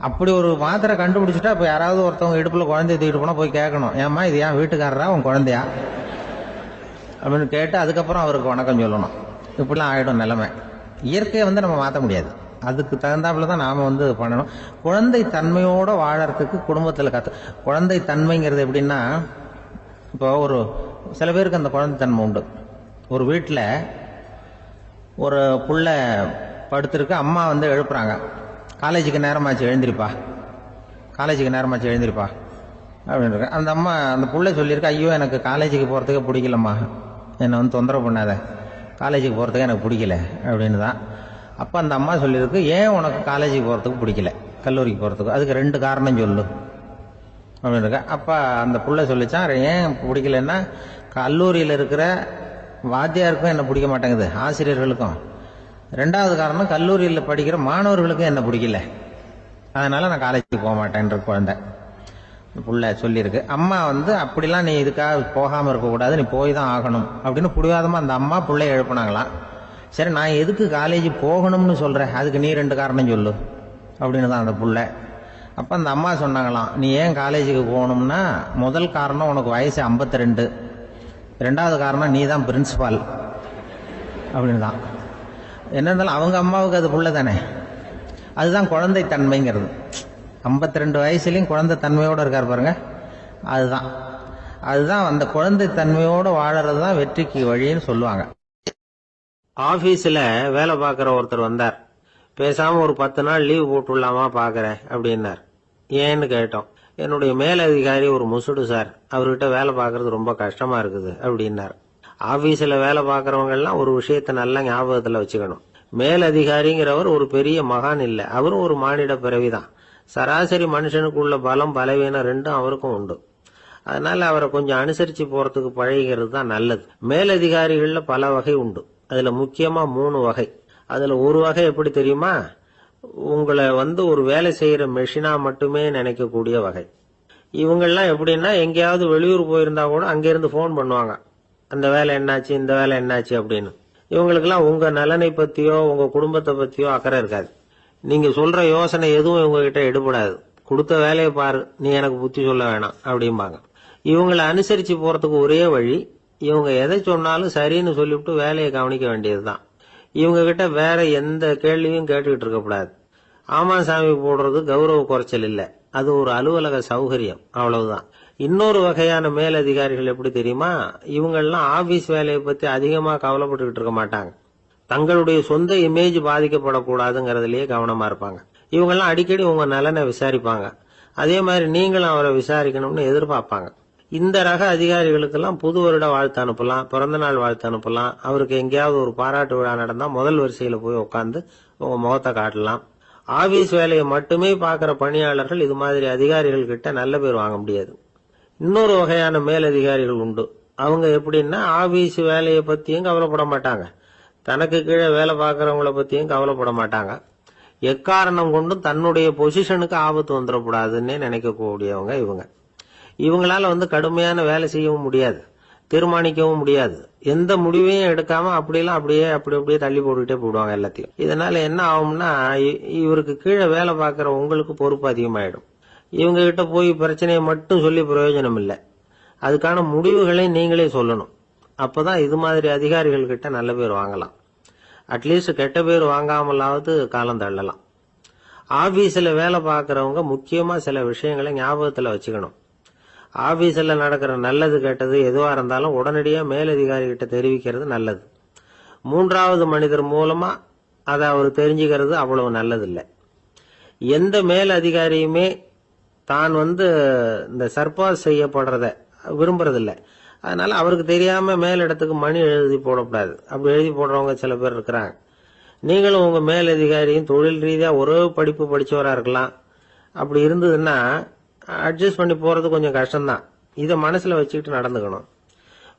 அப்படி ஒரு மாத்திரை கண்டுபிடிச்சிட்டா இப்போ யாராவது ஒருத்தவங்க இடுப்பில் குழந்தைய தூக்கிட்டு போனால் போய் கேட்கணும், ஏம்மா இது ஏன் வீட்டுக்காரரா உன் குழந்தையா அப்படின்னு கேட்டு அதுக்கப்புறம் அவருக்கு வணக்கம் சொல்லணும். இப்படிலாம் ஆகிடும் நிலைமை. இயற்கையை நம்ம மாற்ற முடியாது, அதுக்கு தகுந்தாப்புல தான் நாம் பண்ணணும். குழந்தை தன்மையோடு வாழறதுக்கு குடும்பத்தில் குழந்தை தன்மைங்கிறது எப்படின்னா, இப்போ சில பேருக்கு அந்த குழந்தை தன்மை உண்டு. ஒரு வீட்டில் ஒரு புள்ள படுத்திருக்கு, அம்மா எழுப்புறாங்க, காலேஜுக்கு நேரமாச்சு எழுந்திருப்பா, காலேஜுக்கு நேரமாச்சு எழுந்திருப்பா அப்படின்னு. அந்த அம்மா அந்த புள்ள சொல்லியிருக்கு, ஐயோ எனக்கு காலேஜுக்கு போகிறதுக்கே பிடிக்கலம்மா, என்னை தொந்தரவு பண்ணாத, காலேஜுக்கு போகிறதுக்கு எனக்கு பிடிக்கல அப்படின்னு தான். அப்போ அந்த அம்மா சொல்லியிருக்கு, ஏன் உனக்கு காலேஜுக்கு போகிறதுக்கு பிடிக்கல, கல்லூரிக்கு போகிறதுக்கு, அதுக்கு 2 காரணம் சொல்லு அப்படின்னு இருக்க. அப்போ அந்த புள்ள சொல்லிச்சான், ஏன் பிடிக்கலன்னா, கல்லூரியில் இருக்கிற வாத்தியாருக்கும் என்ன பிடிக்க மாட்டேங்குது, ஆசிரியர்களுக்கும். 2வது காரணம், கல்லூரியில் படிக்கிற மாணவர்களுக்கும் என்ன பிடிக்கல, அதனால நான் காலேஜுக்கு போக மாட்டேன்ற குழந்தை புள்ள சொல்லியிருக்கு. அம்மா அப்படிலாம் நீ இதுக்காக போகாமல் இருக்கக்கூடாது, நீ போய் தான் ஆகணும் அப்படின்னு புடிவாதமாக அந்த அம்மா பிள்ளைய எழுப்பினாங்களாம். சரி, நான் எதுக்கு காலேஜ் போகணும்னு சொல்கிறேன், அதுக்கு நீ 2 காரணம் சொல்லு அப்படின்னு தான் அந்த புள்ள. அப்போ அந்த அம்மா சொன்னாங்களாம், நீ ஏன் காலேஜுக்கு போகணும்னா, முதல் காரணம் உனக்கு வயசு 52, 2வது காரணம் நீ தான் பிரின்சிபால் அப்படின்னு தான். என்ன இருந்தாலும் அவங்க அம்மாவுக்கு அது புள்ள தானே, அதுதான் குழந்தை தன்மைங்கிறது. 52 வயசுலையும் குழந்தை தன்மையோடு இருக்கார் பாருங்க, அதுதான் அந்த குழந்தை தன்மையோடு வாழறது தான் வெற்றிக்கு வழின்னு சொல்லுவாங்க. ஆபீஸ்ல வேலை பார்க்குற ஒருத்தர் வந்தார். பேசாம ஒரு 10 நாள் லீவ் போட்டுடலாமா பாக்குறேன் அப்படின்னார். ஏன்னு கேட்டோம். என்னுடைய மேலதிகாரி ஒரு முசுடு சார், அவர்கிட்ட வேலை பார்க்கறது ரொம்ப கஷ்டமா இருக்குது அப்படின்னார். ஆபீஸ்ல வேலை பார்க்கறவங்க எல்லாம் ஒரு விஷயத்த நல்லா ஞாபகத்துல வச்சுக்கணும். மேலதிகாரிங்கிறவர் ஒரு பெரிய மகான் இல்ல, அவரும் ஒரு மானிட பிறவிதான். சராசரி மனுஷனுக்கு உள்ள பலம் பலவீனம் 2ம் அவருக்கும் உண்டு. அதனால அவரை கொஞ்சம் அனுசரிச்சு போறதுக்கு பழகிறது தான் நல்லது. மேலதிகாரிகள்ல பல வகை உண்டு, அதுல முக்கியமா 3 வகை. அதுல ஒரு வகை எப்படி தெரியுமா, உங்களை ஒரு வேலை செய்யற மெஷினா மட்டுமே நினைக்கக்கூடிய வகை. இவங்கெல்லாம் எப்படின்னா, எங்கேயாவது வெளியூர் போயிருந்தா கூட அங்கிருந்து போன் பண்ணுவாங்க, அந்த வேலை என்னாச்சு, இந்த வேலை என்னாச்சு அப்படின்னு. இவங்களுக்கெல்லாம் உங்க நலனை பத்தியோ உங்க குடும்பத்தை பத்தியோ அக்கறை இருக்காது. நீங்க சொல்ற யோசனை எதுவும் இவங்க கிட்ட எடுபடாது. கொடுத்த வேலையை பாரு, நீ எனக்கு புத்தி சொல்ல வேணாம் அப்படிம்பாங்க. இவங்களை அனுசரிச்சு போறதுக்கு ஒரே வழி, இவங்க எதை சொன்னாலும் சரின்னு சொல்லிவிட்டு வேலையை கவனிக்க வேண்டியதுதான். இவங்க கிட்ட வேற எந்த கேள்வியும் கேட்டுக்கிட்டு இருக்கக்கூடாது. ஆமா சாமி போடுறது கௌரவ குறைச்சல் இல்ல, அது ஒரு அலுவலக சௌகரியம், அவ்வளவுதான். இன்னொரு வகையான மேலதிகாரிகள் எப்படி தெரியுமா? இவங்கெல்லாம் ஆபீஸ் வேலையை பத்தி அதிகமா கவலைப்பட்டுக்கிட்டு இருக்க மாட்டாங்க. தங்களுடைய சொந்த இமேஜ் பாதிக்கப்படக்கூடாதுங்கிறதுலயே கவனமா இருப்பாங்க. இவங்கெல்லாம் அடிக்கடி உங்க நலனை விசாரிப்பாங்க. அதே மாதிரி நீங்களும் அவரை விசாரிக்கணும்னு எதிர்பார்ப்பாங்க. இந்த ரக அதிகாரிகளுக்கெல்லாம் புது வருட வாழ்த்து அனுப்பலாம், பிறந்த நாள் வாழ்த்து அனுப்பலாம். அவருக்கு எங்கேயாவது ஒரு பாராட்டு விழா நடந்தா முதல் வரிசையில போய் உட்காந்து உங்க முகத்தை காட்டலாம். ஆபீஸ் வேலையை மட்டுமே பார்க்கிற பணியாளர்கள் இது மாதிரி அதிகாரிகள் கிட்ட நல்ல பேர் வாங்க முடியாது. இன்னொரு வகையான மேலதிகாரிகள் உண்டு. அவங்க எப்படின்னா ஆபீஸ் வேலையை பத்தியும் கவலைப்பட மாட்டாங்க, தனக்கு கீழே வேலை பார்க்கறவங்கள பத்தியும் கவலைப்பட மாட்டாங்க. எக்காரணம் கொண்டும் தன்னுடைய பொசிஷனுக்கு ஆபத்து வந்துடக்கூடாதுன்னு நினைக்கக்கூடியவங்க இவங்க. இவங்களால கடுமையான வேலை செய்யவும் முடியாது, தீர்மானிக்கவும் முடியாது. எந்த முடிவையும் எடுக்காம அப்படியே தள்ளி போட்டுக்கிட்டே போடுவாங்க எல்லாத்தையும். இதனால என்ன ஆகும்னா, இவருக்கு கீழே வேலை பார்க்கிற உங்களுக்கு பொறுப்பு அதிகமாயிடும். இவங்க கிட்ட போய் பிரச்சனையை மட்டும் சொல்லி பிரயோஜனம் இல்லை, அதுக்கான முடிவுகளை நீங்களே சொல்லணும். அப்பதான் இது மாதிரி அதிகாரிகள் கிட்ட நல்ல பேர் வாங்கலாம். அட்லீஸ்ட் கெட்ட பேர் வாங்காமலாவது காலம் தள்ளலாம். ஆபீஸ்ல வேலை பார்க்கறவங்க முக்கியமா சில விஷயங்களை ஞாபகத்துல வச்சுக்கணும். ஆபீஸ்ல நடக்கிற நல்லது கெட்டது எதுவா இருந்தாலும் உடனடியா மேலதிகாரி கிட்ட தெரிவிக்கிறது நல்லது. மூன்றாவது மனிதர் மூலமா அதை அவர் தெரிஞ்சுக்கிறது அவ்வளவு நல்லது இல்லை. எந்த மேல் அதிகாரியுமே தான் இந்த சர்பாஸ் செய்யப்படுறத விரும்புறதில்லை. அதனால அவருக்கு தெரியாம மேலிடத்துக்கு மணி எழுதி போடக்கூடாது. அப்படி எழுதி போடுறவங்க சில பேர் இருக்கிறாங்க. நீங்களும் உங்க மேலதிகாரியும் தொழில் ரீதியா ஒரே படிப்பு படிச்சவரா இருக்கலாம். அப்படி இருந்ததுன்னா அட்ஜஸ்ட் பண்ணி போறது கொஞ்சம் கஷ்டம்தான். இதை மனசுல வச்சுக்கிட்டு நடந்துக்கணும்.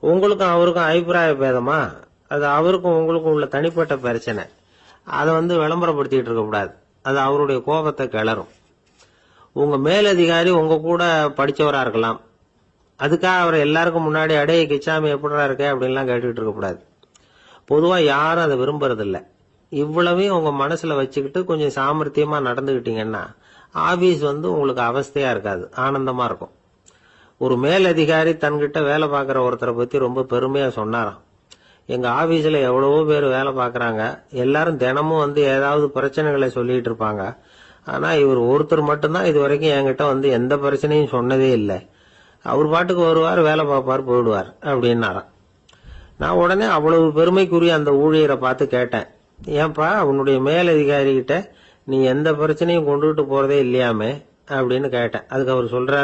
உங்களுக்கும் அவருக்கும் அபிப்பிராய பேதமா, அது அவருக்கும் உங்களுக்கும் உள்ள தனிப்பட்ட பிரச்சனை. அதை விளம்பரப்படுத்திட்டு இருக்க கூடாது, அது அவருடைய கோபத்தை கிளறும். உங்க மேலதிகாரி உங்க கூட படிச்சவரா இருக்கலாம், அதுக்காக அவரை எல்லாருக்கும் முன்னாடி அடைய கிச்சாமி எப்படா இருக்க அப்படின்லாம் கேட்டுக்கிட்டு இருக்க கூடாது. பொதுவா யாரும் அதை விரும்புறதில்ல. இவ்வளவையும் உங்க மனசுல வச்சுக்கிட்டு கொஞ்சம் சாமர்த்தியமா நடந்துகிட்டீங்கன்னா ஆபீஸ் உங்களுக்கு அவஸ்தையா இருக்காது, ஆனந்தமா இருக்கும். ஒரு மேலதிகாரி தன்கிட்ட வேலை பார்க்கிற ஒருத்தரை பத்தி ரொம்ப பெருமையா சொன்னாராம். எங்க ஆபீஸ்ல எவ்வளவோ பேர் வேலை பார்க்கறாங்க, எல்லாரும் தினமும் ஏதாவது பிரச்சனைகளை சொல்லிட்டு இருப்பாங்க. ஆனா இவர் ஒருத்தர் மட்டும்தான் இது வரைக்கும் என்கிட்ட எந்த பிரச்சனையும் சொன்னதே இல்லை. அவர் பாட்டுக்கு வருவார், வேலை பார்ப்பார், போயிடுவார் அப்படின்னாராம். நான் உடனே அவ்வளவு பெருமைக்குரிய அந்த ஊழியரை பார்த்து கேட்டேன், ஏன்பா உன்னுடைய மேலதிகாரி கிட்ட நீ எந்த பிரச்சனையும் கொண்டுகிட்டு போறதே இல்லையாமே அப்படின்னு கேட்டேன். அதுக்கு அவர் சொல்றாரு,